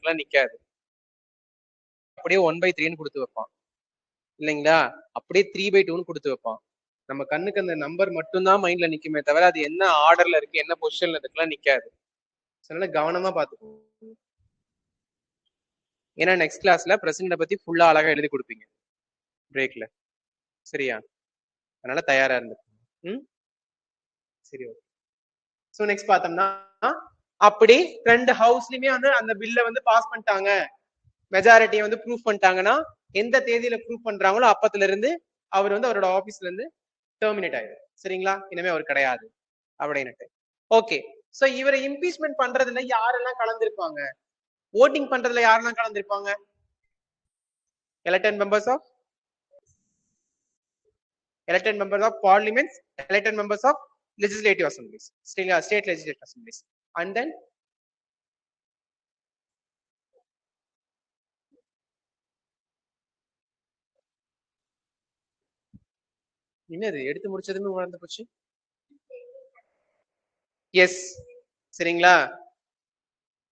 இடத்துக்குலாம் நிக்காது. அப்படியே 1/3ன்னு கொடுத்து வைப்பான் இல்லைங்களா? அப்படியே 3/2ன்னு கொடுத்து வைப்பான். நம்ம கண்ணுக்கு அந்த நம்பர் மட்டும்தான் மைண்ட்ல நிக்குமே தவிர அது என்ன ஆர்டர்ல இருக்கு என்ன பொசிஷன்ல இருக்குலாம் நிக்காது. அதனால கவனமா பாத்துக்கோங்க. ஏன்னா நெக்ஸ்ட் கிளாஸ்ல பிரசிடென்ட பத்தி ஃபுல்லா அழகா எழுதி கொடுப்பீங்க பிரேக்ல. சரியா? அதனால தயாரா இருந்துக்கோங்க. சரி, ஓகே. சோ நெக்ஸ்ட் பார்த்தோம்னா அப்படி ரெண்டு ஹவுஸ்லயுமே வந்து அந்த பில்ல வந்து பாஸ் பண்ணிட்டாங்க, மெஜாரிட்டியை வந்து ப்ரூவ் பண்ணிட்டாங்கன்னா எந்த தேதியில ப்ரூவ் பண்றாங்களோ அப்பத்துல இருந்து அவர் வந்து அவரோட ஆபீஸ்ல இருந்து டெர்மினேட் ஆயிடும். சரிங்களா? இனிமே அவர் கிடையாது அப்படின்னுட்டு. ஓகே. சோ இவரை இம்பீச்மெண்ட் பண்றதுல யாரெல்லாம் கலந்துருப்பாங்க? ஓட்டிங் பண்றதுல யாரெல்லாம் கலந்துருப்பாங்க? elected members of parliaments, elected members of legislative assemblies, state legislative assemblies, and then என்னது எடுத்து முடிச்சதுமே மறந்து போச்சு. எஸ், சரிங்களா?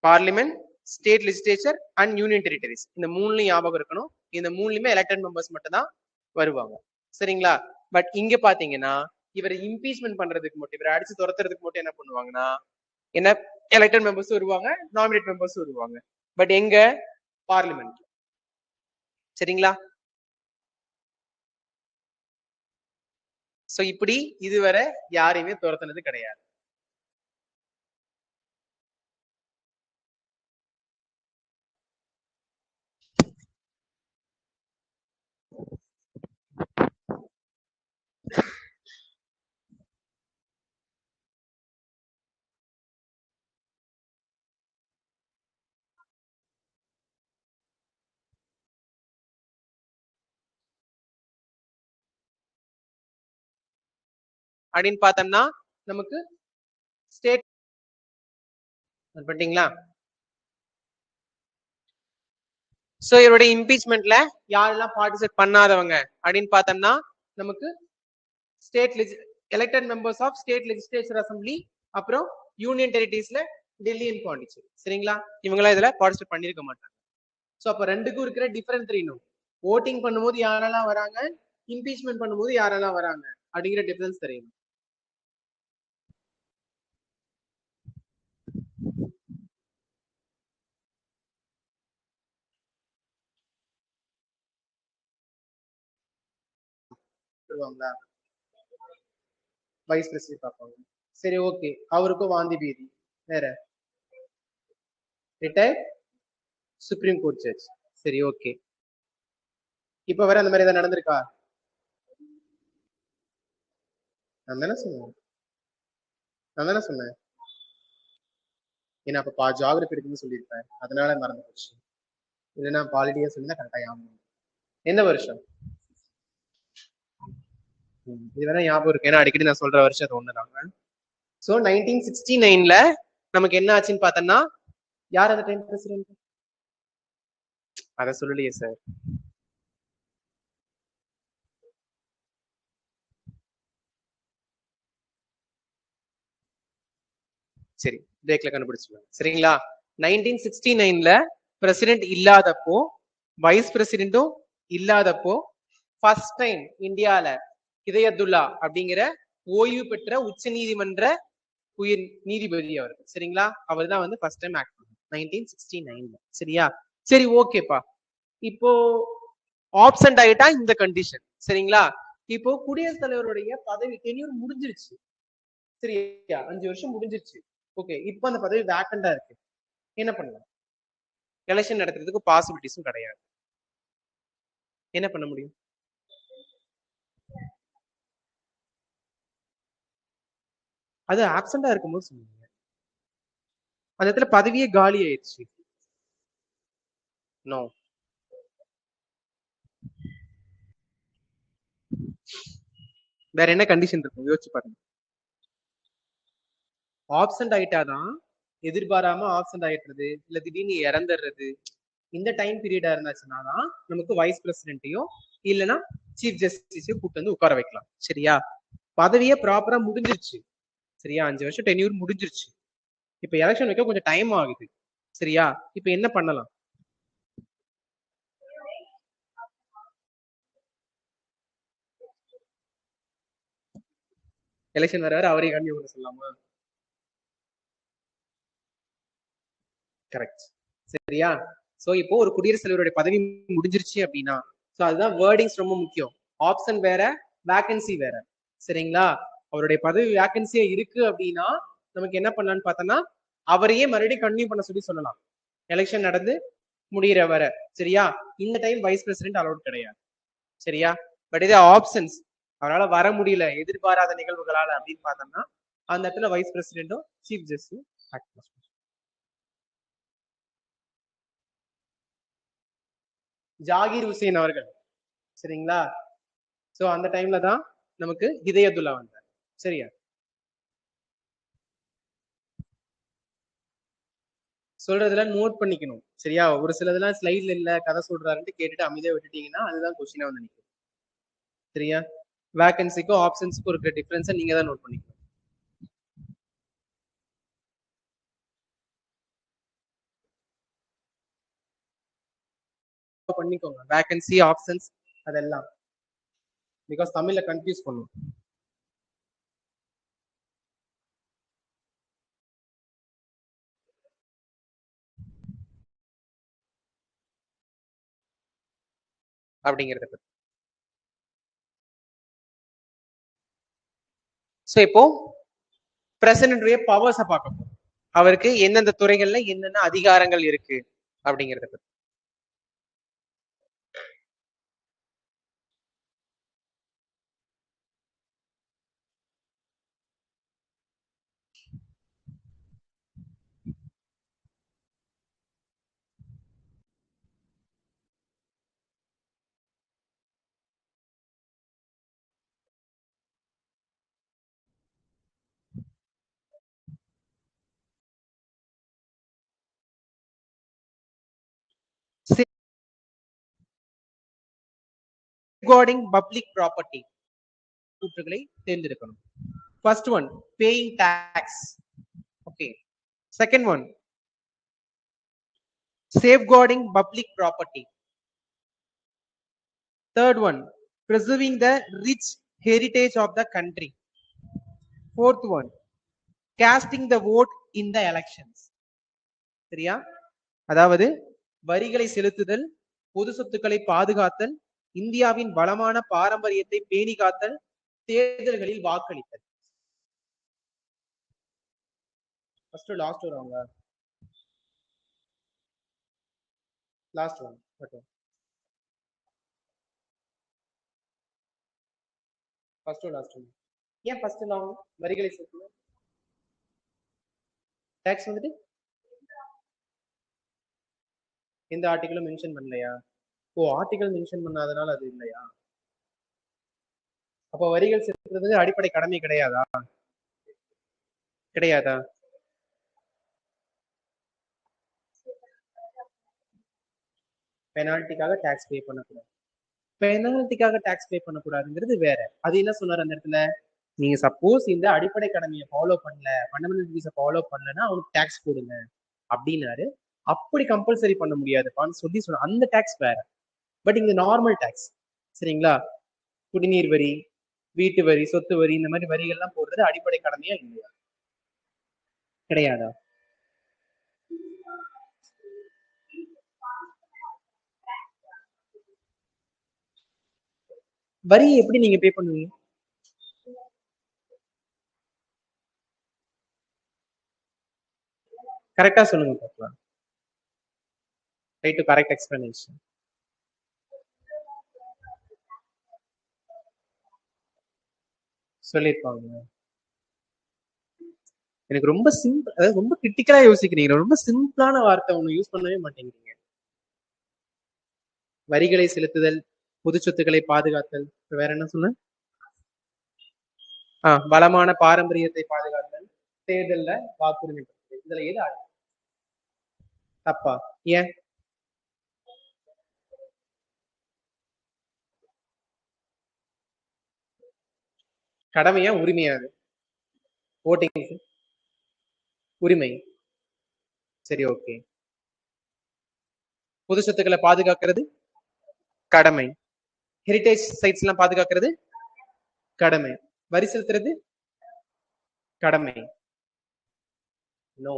Parliament, state legislature and union territories, இந்த மூணுலயும் ஞாபகம் இருக்கணும். இந்த மூணுலயுமே எலெக்டட் மெம்பர்ஸ் மட்டும் தான் வருவாங்க. சரிங்களா? பட் இங்க பாத்தீங்கன்னா இவரை இம்பீச்மெண்ட் பண்றதுக்கு மட்டும், இவரை அடிச்சு துரத்துறதுக்கு மட்டும் என்ன பண்ணுவாங்கன்னா என்ன எலெக்டட் மெம்பர்ஸ் வருவாங்க, நாமினேட் மெம்பர்ஸ் வருவாங்க. பட் எங்க? பார்லிமெண்ட். சரிங்களா? சோ இப்படி இதுவரை யாரையுமே துரத்துனது கிடையாது. அப்படின்னு பார்த்தோம்னா நமக்கு ஸ்டேட் பண்ணிட்டீங்களா? சோ இவருடைய இம்பீச்மெண்ட்ல யாரெல்லாம் பார்ட்டிசிபேட் பண்ணாதவங்க அப்படின்னு பார்த்தோம்னா நமக்கு state elected members of state legislature assembly, அப்புறம் யூனியன் டெரிட்டரிஸ்ல டெல்லி அண்ட் பாண்டிச்சேரி. சரிங்களா? இவங்களாம் இதுல பார்ட்டிசிபேட் பண்ணிருக்க மாட்டாங்க. சோ அப்ப ரெண்டுக்கும் இருக்கிற டிஃபரன்ஸ் தெரியணும். ஓட்டிங் பண்ணும்போது யாரெல்லாம் வராங்க, இம்பீச்மெண்ட் பண்ணும்போது யாரெல்லாம் வராங்க அப்படிங்கிற டிஃபரன்ஸ் தெரியணும். வைஸ் பிரசிடென்ட் பார்ப்பாங்க. சரி, ஓகே. அவருக்கும் வாந்தி பீதி. வேற ரிட்டையர்ட் சுப்ரீம் கோர்ட் ஜட்ஜ். சரி, ஓகே. இப்ப வர அந்த மாதிரி ஏதாவது நடந்திருக்கா? நான் தானே சொன்னேன். ஏன்னா அப்ப ஜியாகிரபி இருக்குன்னு சொல்லியிருப்பேன், அதனால மறந்து போச்சு. இல்லைன்னா பாலிட்டியா சொல்லிதான் கரெக்டா ஞாபகம். எந்த வருஷம்? இது வேற ஞாபகம் இருக்கு, ஏன்னா அடிக்கடி நான் சொல்ற வருஷம் அது ஒண்ணுதாங்க. சோ 1969ல நமக்கு என்ன ஆச்சுன்னு பார்த்தோம்னா யார் அந்த டைம் பிரசிடென்ட்? அத சொல்லலையே சார். சரி, பிரேக்ல கண்டுபிடிச்சிருவாங்க. சரிங்களா? 1969ல பிரசிடென்ட் இல்லாதப்போ, வைஸ் பிரசிடென்ட்டும் இல்லாதப்போ ஃபர்ஸ்ட் டைம் இந்தியால ஹிதயத்துல்லா அப்படிங்கிற ஓய்வு பெற்ற உச்ச நீதிமன்ற உயர் நீதிபதி அவர். சரிங்களா? அவர் தான் வந்து ஃபர்ஸ்ட் டைம் ஆக்ட் பண்ணார் 1969ல. சரியா? சரி, ஓகேப்பா. இப்போ ஆப்சென்ட் ஆயிட்டா இந்த கண்டிஷன். சரிங்களா? இப்போ குடியரசுத் தலைவருடைய பதவி டென்யூர் முடிஞ்சிருச்சு. சரியா? 5 வருஷம் முடிஞ்சிருச்சு. ஓகே. இப்போ அந்த பதவி வேக்கண்டா இருக்கு. என்ன பண்ணலாம்? எலெக்ஷன் நடத்துறதுக்கு பாசிபிலிட்டிஸும் கிடையாது. என்ன பண்ண முடியும்? அது ஆப்சென்டா இருக்கும்போது சொன்னீங்க. அந்த இடத்துல பதவியே காலி ஆயிடுச்சு. நோ. வேற என்ன கண்டிஷன் இருக்கும் யோசிச்சு பாருங்க. ஆப்சென்ட் ஆயிட்டாதான், எதிர்பாராம ஆப்சென்ட் ஆயிடுறது, இல்ல திடீர்னு இறந்துடுறது, இந்த டைம் பீரியடா இருந்துச்சுன்னா தான் நமக்கு வைஸ் பிரசிடென்ட்டையும் இல்லைன்னா சீஃப் ஜஸ்டிஸையும் கூப்பிட்டு வந்து உட்கார வைக்கலாம். சரியா? பதவியே ப்ராப்பரா முடிஞ்சிருச்சு. சரியா? 5 வருஷம் டென்யூர் முடிஞ்சிருச்சு. இப்ப எலெக்ஷன் வைக்க கொஞ்சம் டைம் ஆகுது. சரியா? இப்ப என்ன பண்ணலாம்? எலெக்ஷன் வர அவரே கண்டிப்பா பண்ண சொல்லலாமா? கரெக்ட். சரியா? சோ இப்போ ஒரு குடியரசுத் தலைவருடைய பதவி முடிஞ்சிருச்சு அப்படின்னா, சோ அதுதான் வேர்டிங்ஸ் ரொம்ப முக்கியம். ஆப்ஷன் வேற, வேகன்சி வேற. சரிங்களா? அவருடைய பதவி வேகன்சியா இருக்கு அப்படின்னா நமக்கு என்ன பண்ணலாம்னு பார்த்தோம்னா அவரையே மறுபடியும் கண்டினியூ பண்ண சொல்லி சொல்லலாம். எலெக்ஷன் நடந்து முடிகிற வர. சரியா? இந்த டைம் வைஸ் பிரசிடென்ட் அலௌட் கிடையாது. சரியா? பட் இதே ஆப்ஷன்ஸ் அவரால் வர முடியல எதிர்பாராத நிகழ்வுகளால அப்படின்னு பார்த்தோம்னா அந்த இடத்துல வைஸ் பிரசிடென்ட்டும் சீஃப் ஜஸ்டிஸும் ஆக்ட். ஜாகிர் ஹுசேன் அவர்கள். சரிங்களா? சோ அந்த டைம்ல தான் நமக்கு ஹிதயத்துல்லா வந்தார். சரியா? சொல்றதுல நோட் பண்ணிக்கணும். சரியா? ஒரு சிலதெல்லாம் ஸ்லைட்ல இல்ல கதை சொல்றாருன்னு கேட்டுட்டு அமைதியா விட்டுட்டீங்கன்னா அதுதான் கொஸ்டினா வந்து நிற்கும். சரியா? வேகன்சிக்கும் ஆப்ஷன்ஸுக்கும் இருக்கிற டிஃபரன்ஸை நீங்க தான் நோட் பண்ணிக்கணும். பண்ணிக்கோங்க வேகன்சி ஆப்ஷன்ஸ் அதெல்லாம். பிகாஸ் தமிழ்ல கன்ஃபியூஸ் பண்ணும். அப்படிங்கறத பத்தி. சோ இப்போ பிரசிடென்ட் பவர்ஸ பார்க்க போறோம். அவருக்கு எந்தெந்த துறைகள்ல என்னென்ன அதிகாரங்கள் இருக்கு அப்படிங்கறத பத்தி. சேஃப்கார்டிங் பப்ளிக் ப்ராப்பர்ட்டி கூற்றுகளை தேர்ந்தெடுக்கணும். First one paying tax. Okay. Second one safeguarding public property. Third one, preserving the rich heritage of the country. Fourth one, casting the vote in the elections. சரியா? அதாவது வரிகளை செலுத்துதல், பொது சொத்துக்களை பாதுகாத்தல், இந்தியாவின் வளமான பாரம்பரியத்தை பேணி காத்தல், தேர்தல்களில் வாக்களித்தல். ஃபர்ஸ்ட் லாஸ்ட் வருவாங்க. Last one. Okay. First last one. ஏன் ஃபர்ஸ்ட் லாங் வரிகளை செலுத்துதல்? டாக்ஸ் வந்துட்டு எந்த ஆர்டிகளும் மென்ஷன் பண்ணலையா? ஓ, ஆர்டிகல் மென்ஷன் பண்ணாதனால அது இல்லையா? அப்ப வரிகள் செலுத்துறது அடிப்படை கடமை கிடையாதா? கிடையாதா? பெனால்ட்டிக்காக டாக்ஸ் பே பண்ணக்கூடாது. பெனால்ட்டிக்காக டாக்ஸ் பே பண்ணக்கூடாதுங்கிறது வேற. அது என்ன சொன்னார் அந்த இடத்துல? நீங்க சப்போஸ் இந்த அடிப்படை கடமையை ஃபாலோ பண்ணல, ஃபண்டமெண்டல் டியூட்டிஸை ஃபாலோ பண்ணலன்னா அவனுக்கு டாக்ஸ் போடுங்க அப்படின்னாரு. அப்படி கம்பல்சரி பண்ண முடியாதுப்பான்னு சொல்லி சொன்ன அந்த டாக்ஸ் வேற. பட் இங்க நார்மல் டாக்ஸ். சரிங்களா? குடிநீர் வரி, வீட்டு வரி, சொத்து வரி, இந்த மாதிரி வரிகள்லாம் போடுறது அடிப்படை கடமையா இல்லையா? கிடையாதா? வரியை எப்படி நீங்க பே பண்ணுவீங்க? கரெக்டா சொல்லுங்க பார்க்கலாம். Right to correct explanation. சொல்லியிருப்பாங்க. எனக்கு ரொம்ப சிம்பிள், அதாவது ரொம்ப கிரிட்டிக்கலா யோசிக்கிறீங்க. ரொம்ப சிம்பிளான வார்த்தை ஒண்ணு யூஸ் பண்ணவே மாட்டேங்கிறீங்க. வரிகளை செலுத்துதல், பொது சொத்துக்களை பாதுகாத்தல், வேற என்ன சொன்ன? பலமான பாரம்பரியத்தை பாதுகாத்தல், தேர்தல்ல வாக்குரிமை பெறுதல். இதுல எது தப்பா? ஏன்? கடமையா உரிமையா? அது ஓட்டிங் உரிமை. சரி, ஓகே. பொது சொத்துக்களை பாதுகாக்கிறது கடமை. ஹெரிடேஜ் சைட்ஸ் எல்லாம் பாதுகாக்கிறது கடமை. வரி செலுத்துறது கடமை. நோ,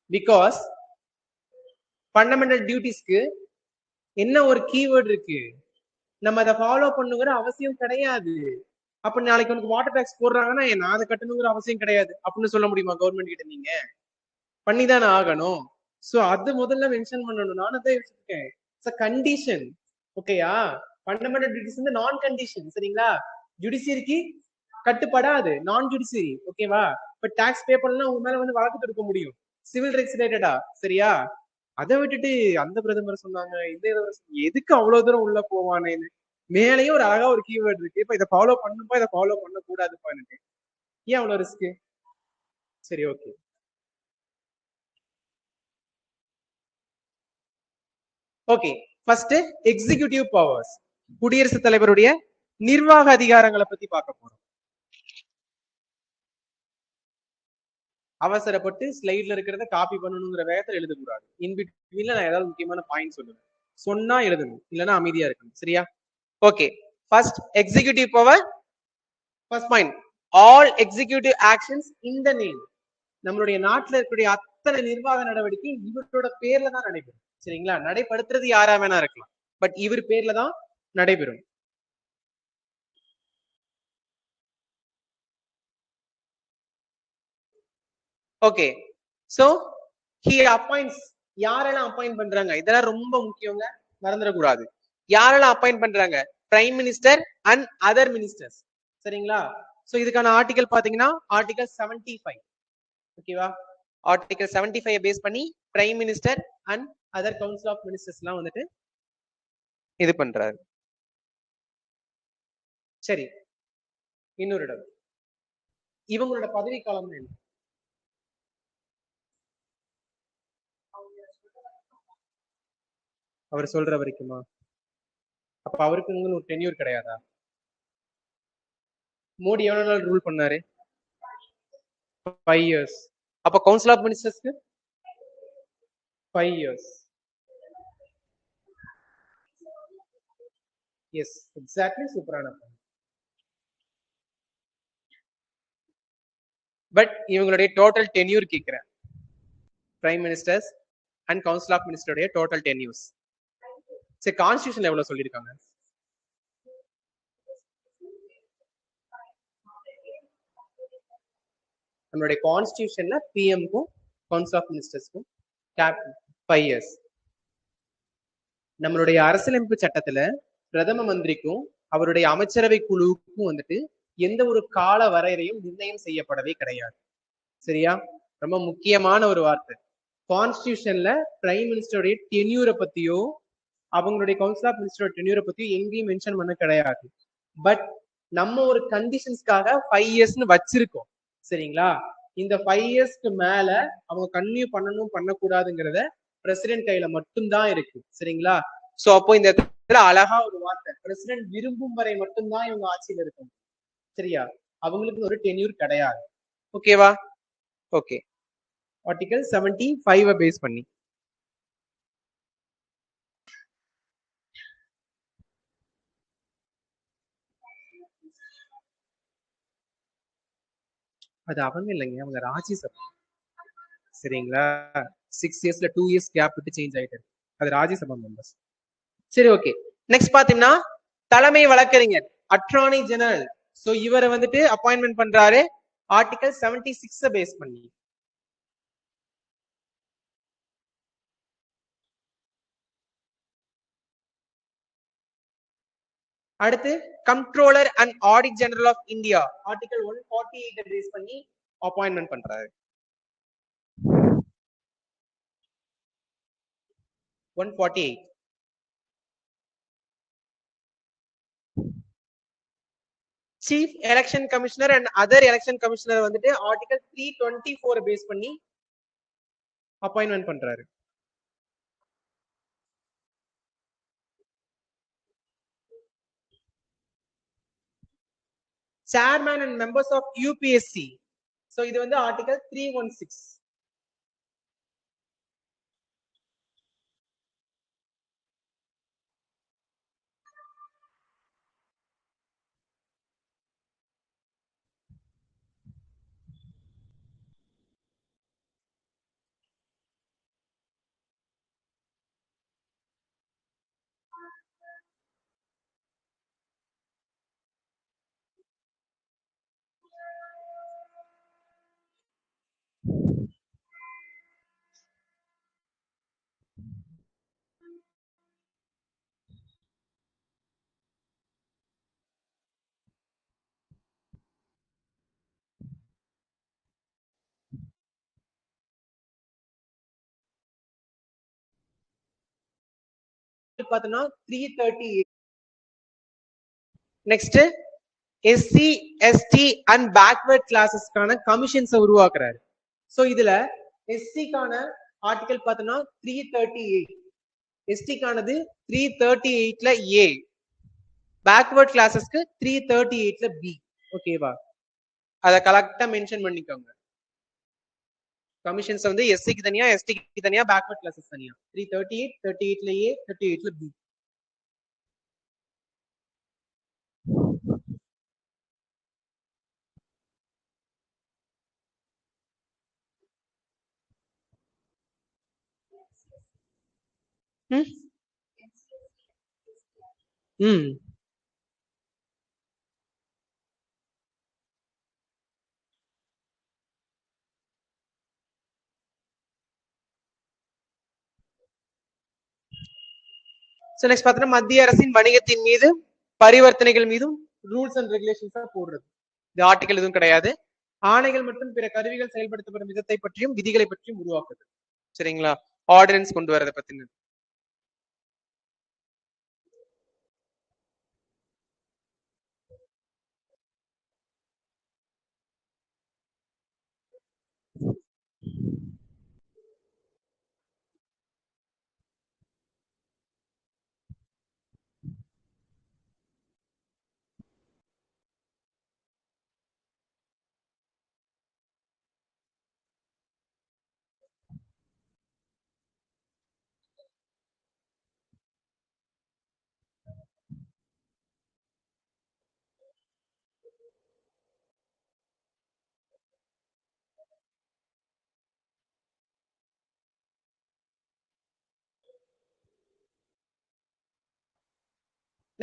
பிகாஸ் ஃபண்டமெண்டல் டியூட்டிஸ்க்கு என்ன ஒரு கீவேர்ட் இருக்கு, நம்ம அதை ஃபாலோ பண்ணுங்கிற அவசியம் கிடையாது. அப்ப நாளைக்கு உனக்கு வாட்டர் டாக்ஸ் போடுறாங்கன்னா நான் அதை கட்டணுங்கிற அவசியம் கிடையாது அப்படின்னு சொல்ல முடியுமா கவர்மெண்ட் கிட்ட? நீங்க பண்ணிதானே ஆகணும். சோ அது முதல்ல மென்ஷன் பண்ணணும். நான் அதை யோசிச்சிருக்கேன். It's a condition. ஓகேயா? ஃபண்டமெண்டல் டியூட்டிஸ் வந்து நான் கண்டிஷன். சரிங்களா? ஜுடிஷியரிக்கு கட்டுப்படாது, நான் ஜுடிஷியரி. ஓகேவா? இப்ப டாக்ஸ் பே பண்ணலாம் உங்க மேல வந்து வழக்கு தொடுக்க முடியும், சிவில் ரைட்ஸ் ரிலேட்டடா. சரியா? அதை விட்டுட்டு அந்த பிரதமர் சொன்னாங்க இந்த எதுக்கு அவ்வளவு தூரம் உள்ள போவானேன்னு. மேலேயும் ஒரு அழகா ஒரு கீவேர்ட் இருக்கு, இப்ப இதை ஃபாலோ பண்ணுப்பா இதை ஃபாலோ பண்ண கூடாதுப்பா. எனக்கு ஏன் அவ்வளவு ரிஸ்க்? சரி, okay. Okay, first executive powers, குடியரசுத் தலைவருடைய நிர்வாக அதிகாரங்களை பத்தி பார்க்க போறோம். அவசரப்பட்டு ஸ்லைட்ல இருக்கிறத காப்பி பண்ணணுங்கிற வேகத்துல எழுதக்கூடாது. இன்பிட்வீன்ல நான் ஏதாவது முக்கியமான பாயிண்ட் சொல்லுவேன், சொன்னா எழுதணும், இல்லைன்னா அமைதியா இருக்கணும். சரியா? Okay, first executive power. First point, all executive actions in the name. நம்மளுடைய நாட்டுல இருக்கக்கூடிய அத்தனை நிர்வாக நடவடிக்கை இவரோட பேர்ல தான் நடைபெறும். சரிங்களா? நடைபெறுத்துறது யாரா வேணா இருக்கலாம், பட் இவர் பேர்ல தான் நடைபெறும். Okay, so he appoints. யாரெல்லாம் அப்பாயிண்ட் பண்றாங்க? இதெல்லாம் ரொம்ப முக்கியங்க, மறந்துடக்கூடாது. யாரெல்லாம் அப்பாயிண்ட் பண்றாங்க? Prime minister and other ministers. சரிங்களா? சோ இதுக்கான ஆர்டிகல் பாத்தீங்கன்னா ஆர்டிகல் 75. ஓகேவா? ஆர்டிகல் 75 பேஸ் பண்ணி prime minister and other council of ministers எல்லாம் வந்துட்டு இது பண்றாரு. சரி, இன்னொரு இடம், இவங்களோட பதவி காலம் என்ன? அவர் சொல்ற வரைக்குமா? அப்ப அவருக்கு ஒரு டென்யூர் கிடையாதா? மோடி எவ்வளவு நாள் ரூல் பண்ணாரு? 5 years. அப்ப கவுன்சில் ஆஃப் மினிஸ்டர்ஸ்க்கு 5 years. எஸ், எக்ஸாக்ட்லி, சூப்பரான. பட் இவங்களுடைய டோட்டல் டென்யூர் கேட்கிறேன், prime ministers and council of மினிஸ்டருடைய டோட்டல் டென்யூர்ஸ். சரி, கான்ஸ்டிடியூஷன் எவ்வளவு சொல்லியிருக்காங்க? நம்மளுடைய கான்ஸ்டிடியூஷன்ல பிஎம்க்கும் கவுன்சில் ஆஃப் மினிஸ்டர்ஸ்க்கும் 5 years. நம்மளுடைய அரசியலமைப்பு சட்டத்துல பிரதம மந்திரிக்கும் அவருடைய அமைச்சரவை குழுவுக்கும் வந்துட்டு எந்த ஒரு கால வரையறையும் நிர்ணயம் செய்யப்படவே கிடையாது. சரியா? ரொம்ப முக்கியமான ஒரு வார்த்தை. கான்ஸ்டிடியூஷன்ல பிரைம் மினிஸ்டருடைய டென்யூரை பத்தியோ அவங்களுடைய கவுன்சில் ஆஃப் மினிஸ்டரோட டென்யூரை பத்தியோ எங்கேயும் மென்ஷன் பண்ண கிடையாது. பட் நம்ம ஒரு கண்டிஷன்ஸ்க்காக 5 yearsன்னு வச்சிருக்கோம். சரிங்களா? இந்த 5 yearsக்கு மேல அவங்க கன்டினியூ பண்ணணும் பண்ணக்கூடாதுங்கிறத பிரசிடென்ட் கையில மட்டும்தான் இருக்கு. சரிங்களா? சோ அப்போ இந்த இடத்துல அழகா ஒரு வார்த்தை, பிரசிடென்ட் விரும்பும் வரை மட்டும்தான் இவங்க ஆட்சியில இருக்கும். சரியா? அவங்களுக்கு ஒரு டென்யூர் கிடையாது. ஓகேவா? ஓகே, ஆர்டிகல் 75 பேஸ் பண்ணி அது அவங்க இல்லைங்க, அவங்க ராஜ்யசபா. சரிங்களா? 6 yearsல 2 years கேப் விட்டு சேஞ்ச் ஆயிட்டு, அது ராஜ்யசபா மெம்பர்ஸ். சரி, ஓகே. நெக்ஸ்ட் பாத்தீங்கன்னா தலைமை வழக்கறிஞர், அட்ரார்னி ஜெனரல். சோ இவரை வந்துட்டு அப்பாயின்மெண்ட் பண்றாரு ஆர்டிகல் 76 பேஸ் பண்ணி. அடுத்து controller and audit general of India, article 148 base பண்ணி அப்பாயின்மெண்ட் பண்றாரு. 148. Chief election commissioner and other election commissioner வந்துட்டு ஆர்டிகல் 324 பேஸ் பண்ணி அப்பாயின்மெண்ட் பண்றாரு. Chairman and members of UPSC. So இது வந்து ஆர்டிகல் 316. பார்த்தோம்னா 338. Next SC ST and backward கிளாஸஸ்க்கான commissions உருவாக்குறாரு. சோ இதுல எஸ்சிக்கான ஆர்டிகல் பார்த்தோம்னா 338, எஸ்டிக்கானது 338ல ஏ, பேக்வர்ட் கிளாஸஸ்க்கு 338ல பி. ஓகேவா? அத கரெக்டா மென்ஷன் பண்ணிக்கோங்க. கமிஷன்ஸ் வந்து எஸ்சிக்கு தனியா, எஸ்டிக்கு தனியா, பேக்வர்ட் கிளாஸஸ் தனியா. 338, 38ல ஏ, 38ல பி. சோ நெக்ஸ்ட் பார்த்தோம்னா மத்திய அரசின் வணிகத்தின் மீது பரிவர்த்தனைகள் மீதும் ரூல்ஸ் அண்ட் ரெகுலேஷன்ஸ் போடுறது. இந்த ஆர்டிகல் எதுவும் கிடையாது. ஆணைகள் மற்றும் பிற கருவிகள் செயல்படுத்தப்படும் விதத்தை பற்றியும் விதிகளை பற்றியும் உருவாக்குது. சரிங்களா? ஆர்டினன்ஸ் கொண்டு வரதை பத்தின.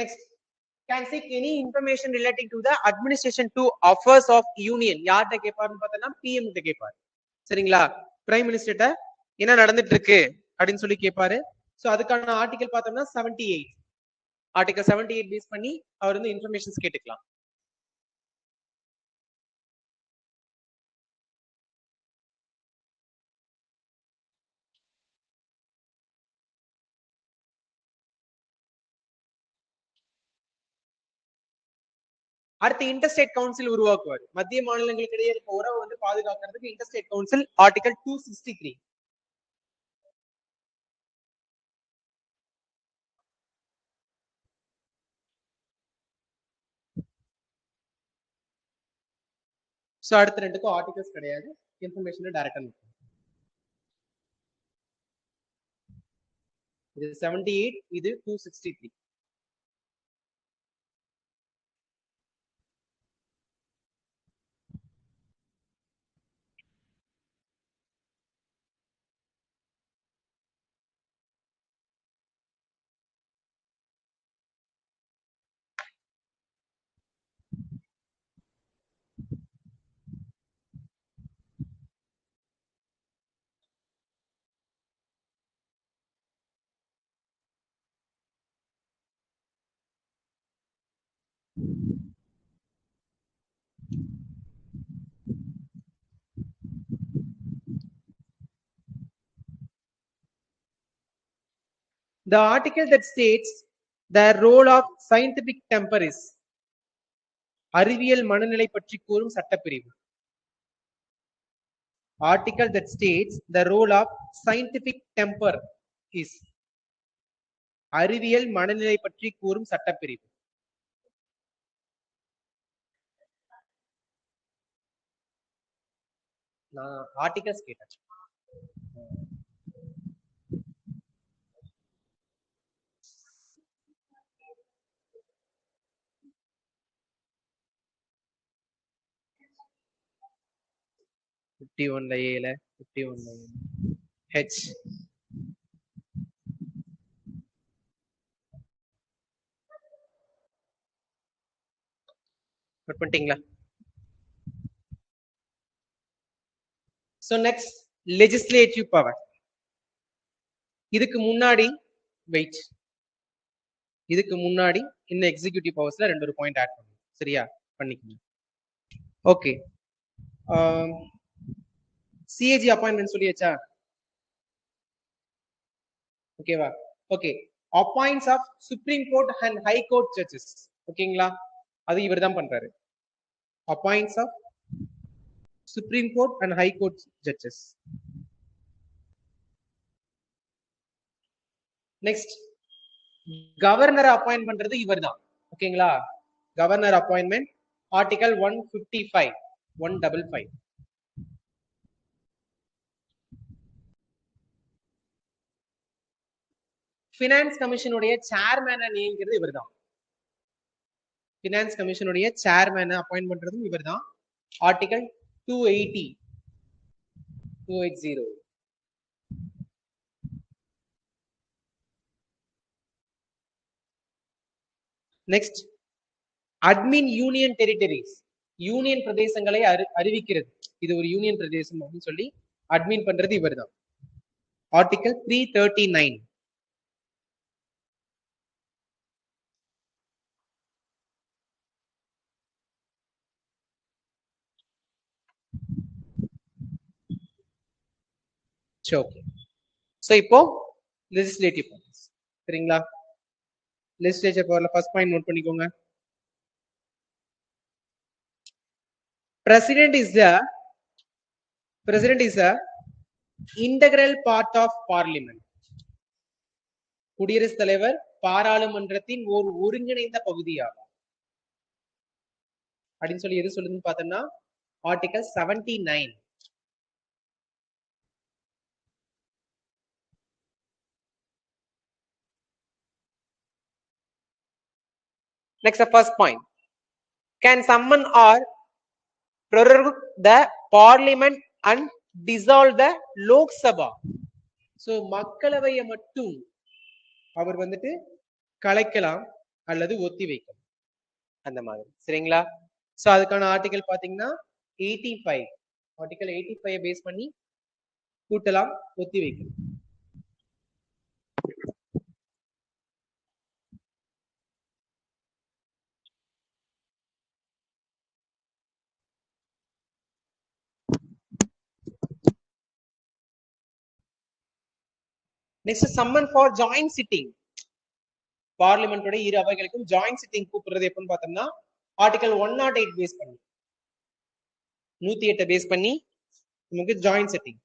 Next, can seek any information relating to the administration to affairs of union. யார்கிட்ட கேட்பாருன்னு பார்த்தோம்னா PM கிட்ட கேட்பாரு. சரிங்களா? பிரைம் மினிஸ்டர்ட்ட என்ன நடந்துட்டு இருக்கு அப்படின்னு சொல்லி கேட்பாரு. சோ அதுக்கான ஆர்டிகல் பார்த்தோம்னா 78. ஆர்டிகல் 78 பேஸ் பண்ணி அவர் வந்து இன்ஃபர்மேஷன்ஸ் கேட்டுக்கலாம். அடுத்து இன்டர்ஸ்டேட் கவுன்சில் உருவாக்குவார். மத்திய மாநிலங்களுக்கு இடையே இருக்க உறவு வந்து பாதுகாக்கிறதுக்கு இன்டர்ஸ்டேட் கவுன்சில் ஆர்டிகல் 263. சோ அடுத்த ரெண்டுக்கும் ஆர்டிகல்ஸ் கிடையாது, இன்ஃபர்மேஷன் டைரக்டா இது 78, இது 263. The article that states the role of scientific temper is அறிவியல் மனநிலை பற்றி கூறும் சட்டப்பிரிவு. Article that states the role of scientific temper is அறிவியல் மனநிலை பற்றி கூறும் சட்டப்பிரிவு. நான் ஆர்டிகல்ஸ் கேட்டேன். A 51 H நோட் பண்ணிட்டீங்களா? So next, legislative power. இதுக்கு முன்னாடி வெயிட், இதுக்கு முன்னாடி இந்த எக்ஸிகியூட்டிவ் பவர்ஸ்ல ரெண்டு ஒரு பாயிண்ட் ஆட் பண்ணுங்க. சரியா? பண்ணிக்கோங்க. ஓகே, சிஏஜி அப்பாயின்மெண்ட் சொல்லியாச்சா? ஓகேவா? Okay, appoints of Supreme Court and High Court judges. ஓகேங்களா, அது இவர் தான் பண்றாரு. Appoints of Supreme Court and High Court judges. Next governor appoint பண்றது இவர் தான். ஓகேங்களா, கவர்னர் அப்பாயின்மெண்ட் ஆர்டிகல் 155 155. பினான்ஸ் கமிஷனுடைய சேர்மேனை நியமிக்கிறது இவர் தான். பினான்ஸ் கமிஷனுடைய சேர்மேனை அப்பாயிண்ட் பண்றதும் இவர் தான். Article 280. Next admin union territories, union பிரதேசங்களை அறிவிக்கிறது. இது ஒரு யூனியன் பிரதேசம் அப்படின்னு சொல்லி அட்மின் பண்றது இவர் தான். ஆர்டிகல் 339. ஓகே, சோ இப்போ லெஜிஸ்லேட்டிவ் பவர்ஸ். சரிங்களா, லெஜிஸ்லேட்டிவ் பவர்ல ஃபர்ஸ்ட் பாயிண்ட் நோட் பண்ணிக்கோங்க. President is a integral part of parliament. குடியரசுத் தலைவர் பாராளுமன்றத்தின் ஒரு ஒருங்கிணைந்த பகுதியாகும் அப்படின்னு சொல்லி எது சொல்லுதுன்னு பார்த்தோம்னா article 79. Next, the first point. Can summon or prorogue the parliament and dissolve the Lok Sabha. So மக்களவையை மட்டும் அவர் வந்துட்டு கலைக்கலாம் அல்லது ஒத்தி வைக்கலாம் அந்த மாதிரி. சரிங்களா, சோ அதுக்கான ஆர்டிகல் பாத்தீங்கன்னா 85. ஆர்டிகல் 85 பேஸ் பண்ணி கூட்டலாம், ஒத்தி வைக்கலாம். Next, summon for joint sitting. Parliament உடைய இரு அவைகளுக்கும் ஜாயிண்ட் சிட்டிங் கூப்பிடுறது எப்பன்னு பார்த்தோம்னா ஆர்டிகல் 108 பேஸ் பண்ணி 108 பேஸ் பண்ணி நமக்கு ஜாயிண்ட் சிட்டிங்.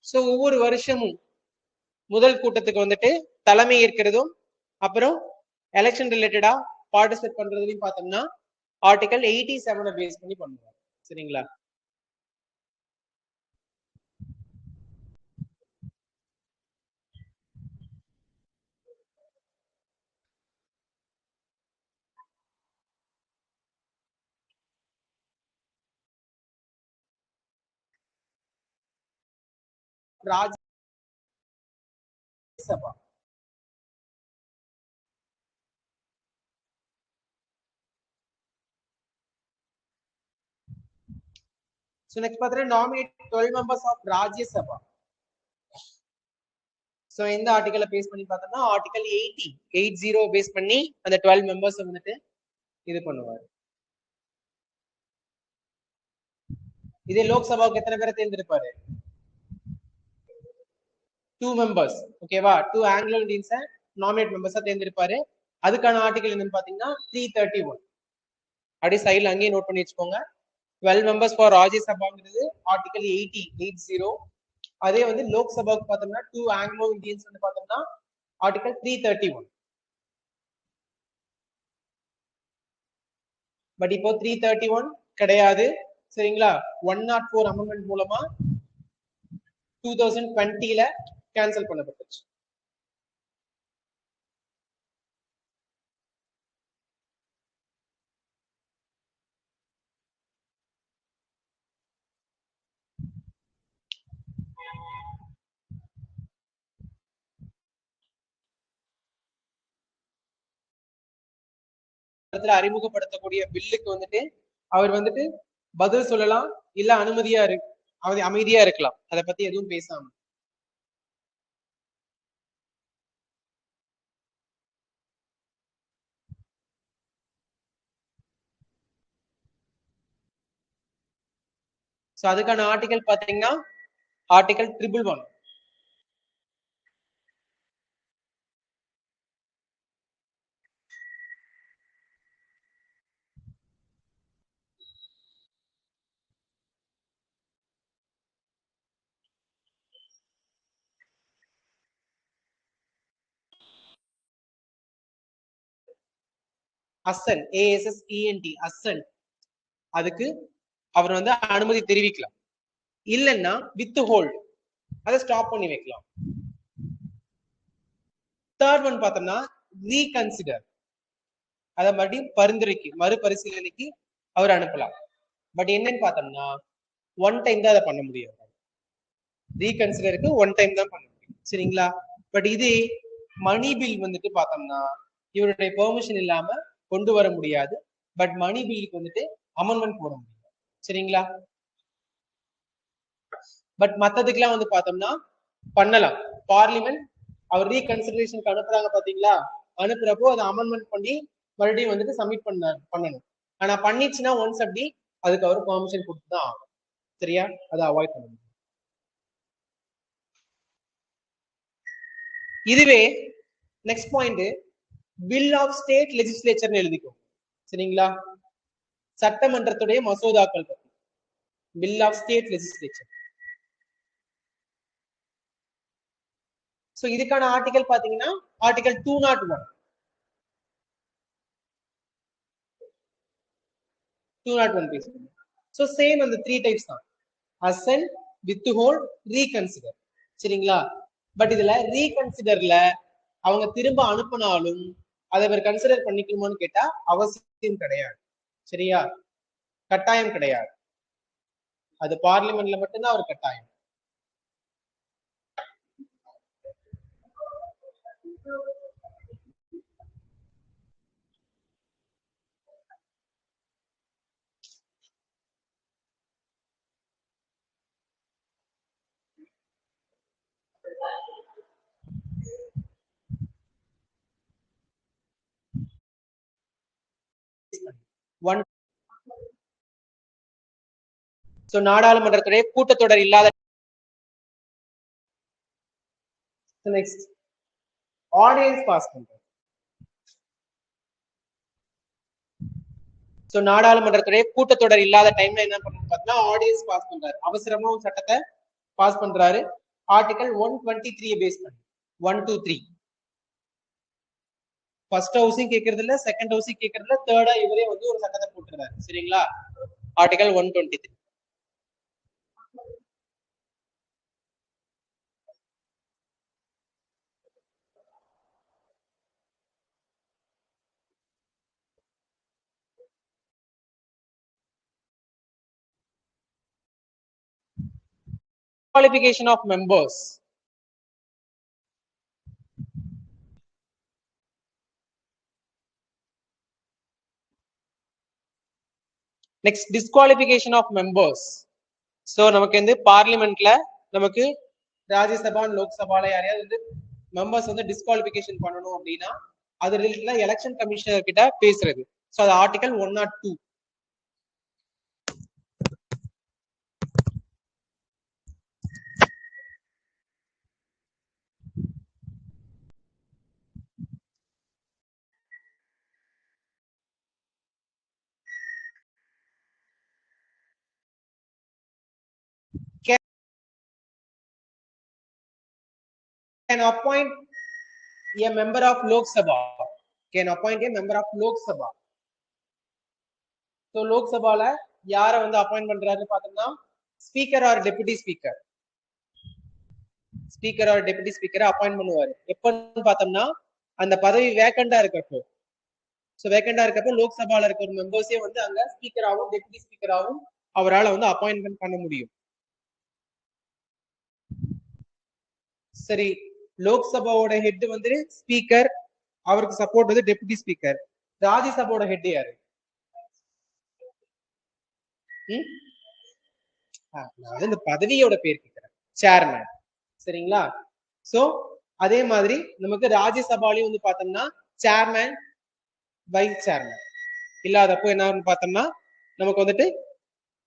சோ ஒவ்வொரு வருஷமும் முதல் கூட்டத்துக்கு வந்துட்டு தலைமை ஏற்கிறதும் அப்புறம் எலெக்ஷன் ரிலேட்டடா பார்ட்டிசிபேட் பண்றதுலையும் பார்த்தோம்னா ஆர்டிகல் 87 பேஸ் பண்ணி பண்ணுவாங்க. சரிங்களா, ராஜ்யசபா. So next பாத்தீங்கன்னா nominate 12 members of Rajya Sabha. So இந்த ஆர்டிகலை பேஸ் பண்ணி பார்த்தோம்னா ஆர்டிகல் 80 பேஸ் பண்ணி அந்த 12 மெம்பர்ஸ் வந்துட்டு இது பண்ணுவாரு. இதே லோக்சபாவுக்கு எத்தனை பேரை தேர்ந்தெடுப்பாரு? 2 members. ஓகேவா, 2 ஆங்கிலோ இந்தியன்ஸை நாமினேட் மெம்பர்ஸா தேர்ந்தெடுப்பாரு. அதுக்கான ஆர்டிகல் என்னன்னு பாத்தீங்கன்னா 331. அப்படியே சைட்ல அங்கேயே நோட் பண்ணி வச்சுக்கோங்க. 12 members ஃபார் ராஜ்யசபாங்கிறது ஆர்டிகல் 80. அதே வந்து லோக்சபாவுக்கு பார்த்தோம்னா 2 ஆங்கிலோ இந்தியன்ஸ் வந்து பார்த்தோம்னா ஆர்டிகல் 331. பட் இப்போ 331 கிடையாது. சரிங்களா, 104 அமெண்ட்மெண்ட் மூலமா 2020ல கேன்சல் பண்ணப்பட்டுச்சு. அறிமுகப்படுத்தக்கூடிய பில்லுக்கு வந்துட்டு அவர் வந்துட்டு பதில் சொல்லலாம், இல்ல அமைதியா இருக்கலாம். அதை பத்தி எதுவும் பேசாம சோ அதுக்கான ஆர்டிகல் பாத்தீங்கன்னா ஆர்டிகல் 111. அசன் ASSENT அசன் அதுக்கு அவர் வந்து அனுமதி தெரிவிக்கலாம். இல்லைன்னா வித் ஹோல்ட் அதை ஸ்டாப் பண்ணி வைக்கலாம். தேர்ட் ஒன் பார்த்தோம்னா ரீகன்சிடர், அதை மறுபடியும் பரிந்துரைக்கு மறுபரிசீலனைக்கு அவர் அனுப்பலாம். பட் என்னன்னு பார்த்தோம்னா ஒன் டைம் தான் அதை பண்ண முடியும். ரீகன்சிடருக்கு ஒன் டைம் தான் பண்ண முடியும். சரிங்களா? பட் இதே மணி பில் வந்துட்டு பார்த்தோம்னா இவருடைய பெர்மிஷன் இல்லாம கொண்டு வர முடியாது. பட் மணி பில்லுக்கு வந்துட்டு அமெண்ட்மெண்ட் போட முடியும். சரிங்களா? பட் மத்ததுக்கெல்லாம் வந்து பார்த்தோம்னா பண்ணலாம். பார்லிமெண்ட் அவர் ரீகன்சிடரேஷனுக்கு அனுப்புறாங்க பாத்தீங்களா, அனுப்புறப்போ அதை அமெண்ட்மெண்ட் பண்ணி மறுபடியும் வந்துட்டு சப்மிட் பண்ணணும். ஆனா பண்ணிச்சுன்னா ஒன்ஸ் அப்படி அதுக்கு அவர் பெர்மிஷன் கொடுத்துதான் ஆகும். சரியா? அதை அவாய்ட் பண்ணணும். இதுவே next point bill of state legislature எழுதிக்கும். சரிங்களா? சட்டமன்றத்துடைய மசோதாக்கள் பத்தி bill of state legislature. So இதுக்கான ஆர்டிகல் பாத்தீங்கன்னா ஆர்டிகல் 201. 201 பேசுறோம். சோ சேம் அந்த 3 டைப்ஸ் தான். Assent, withhold, reconsider. சரிங்களா? பட் இதுல ரீகன்சிடர்ல அவங்க திரும்ப அனுப்பினாலும் அதை அவர் கன்சிடர் பண்ணிக்கணுமான்னு கேட்டா அவசியம் கிடையாது. சரியா? கட்டாயம் கிடையாது. அது பார்லிமெண்ட்ல மட்டும்தான் அவர் கட்டாயம். ஒன் சோ நாடாளுமன்றத்துடைய கூட்டத்தொடர் இல்லாத நெக்ஸ்ட் ஆர்டினன்ஸ் பாஸ் பண்றது. சோ நாடாளுமன்றத்துடைய கூட்டத்தொடர் இல்லாத டைம்ல என்ன பண்ணணும் பார்த்தா ஆர்டினன்ஸ் பாஸ் பண்றாரு. அவசரமா ஒரு சட்டத்தை பாஸ் பண்றாரு. ஆர்டிகல் 123 பேஸ் பண்ணி 1 2 3 ஃபர்ஸ்ட் ஹவுசிங் கேட்கறது இல்ல, செகண்ட் ஹவுசிங் கேட்கறது இல்ல, தேர்டா இவரே வந்து ஒரு சட்டத்தை போட்டுறாரு. சரிங்களா? Article 123. Qualification of members. Next, disqualification of members. So நமக்கு வந்து பார்லிமெண்ட்ல நமக்கு ராஜ்யசபா லோக்சபால யாரையாவது வந்து மெம்பர்ஸ் வந்து டிஸ்குவாலிபிகேஷன் பண்ணணும் அப்படின்னா அது ரிலேட்டடா எலெக்ஷன் கமிஷனர் கிட்ட பேசுறது. சோ அது article 102. Can appoint a member of Lok Sabha. Can appoint a member of Lok Sabha. So Lok Sabha யாரை வந்து அப்பாயிண்ட் பண்றாருன்னு பார்த்தோம்னா speaker R deputy speaker. Speaker R deputy ஸ்பீக்கரை அப்பாயிண்ட் பண்ணுவாரு. எப்பன்னு பார்த்தோம்னா அந்த பதவி வேக்கண்டா இருக்கப்போ. ஸோ வேக்கண்டா இருக்கப்போ லோக்சபால இருக்கிற மெம்பர்ஸே வந்து அங்க ஸ்பீக்கராகவும் டெபுட்டி ஸ்பீக்கராகவும் அவரால் வந்து அப்பாயின்மெண்ட் பண்ண முடியும். சரி, லோக்சபாவோட ஹெட் வந்து ஸ்பீக்கர், அவருக்கு சப்போர்ட் வந்து டெபுட்டி ஸ்பீக்கர். ராஜ்யசபாவோட ஹெட் யாரு? நான் இந்த பதவியோட பேர் கேட்கிறேன். சேர்மேன். சரிங்களா? சோ அதே மாதிரி நமக்கு ராஜ்யசபாலையும் வந்து பார்த்தோம்னா சேர்மேன், வைஸ் சேர்மேன் இல்லாதப்போ என்ன பார்த்தோம்னா நமக்கு வந்துட்டு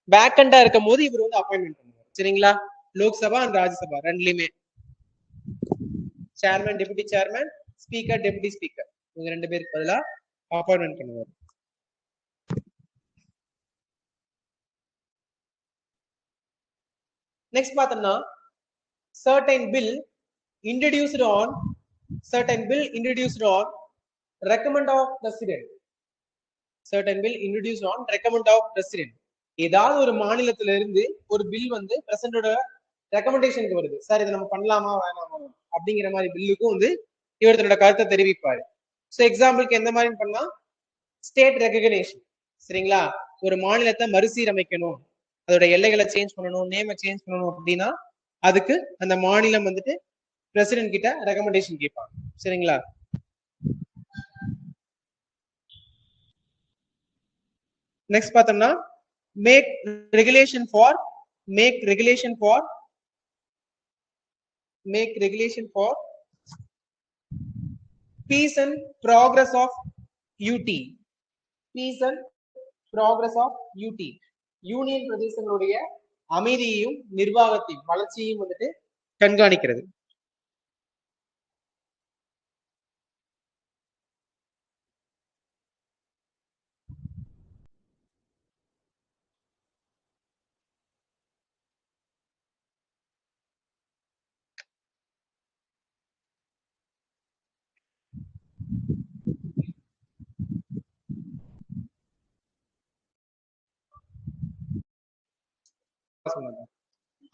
வேக்கண்டா இருக்கும் போது இவர் வந்து அப்பாயின்மெண்ட் பண்ணுவார். சரிங்களா? லோக்சபா அண்ட் ராஜ்யசபா ரெண்டுலயுமே chairman, deputy chairman, speaker, deputy speaker இவங்க 2 பேருக்கு பதிலா அப்பாயின்மெண்ட் பண்ணுவார். நெக்ஸ்ட் பார்த்தோம்னா certain bill introduced on recommend of president. certain bill introduced on recommend of president. ஏதாவது ஒரு மாநிலத்தில இருந்து ஒரு பில் வந்து பிரசிடண்டோட ரெக்கமெண்டேஷனுக்கு வருது. சார் இதை நம்ம பண்ணலாமா வேணாமா அப்படிங்கிற மாதிரி பில்லுக்கும் வந்து இவர் தன்னோட கருத்தை தெரிவிப்பாரு. ஸோ எக்ஸாம்பிளுக்கு எந்த மாதிரி பண்ணா ஸ்டேட் ரெகக்னேஷன். சரிங்களா? ஒரு மாநிலத்தை மறுசீரமைக்கணும், அதோட எல்லைகளை சேஞ்ச் பண்ணணும், நேமை சேஞ்ச் பண்ணணும் அப்படின்னா அதுக்கு அந்த மாநிலம் வந்துட்டு பிரசிடென்ட் கிட்ட ரெக்கமெண்டேஷன் கேட்பாங்க. சரிங்களா? நெக்ஸ்ட் பார்த்தோம்னா make regulation for peace and progress of UT. Union பிரதேசங்களுடைய அமைதியையும் நிர்வாகத்தையும் வளர்ச்சியையும் வந்துட்டு கண்காணிக்கிறது.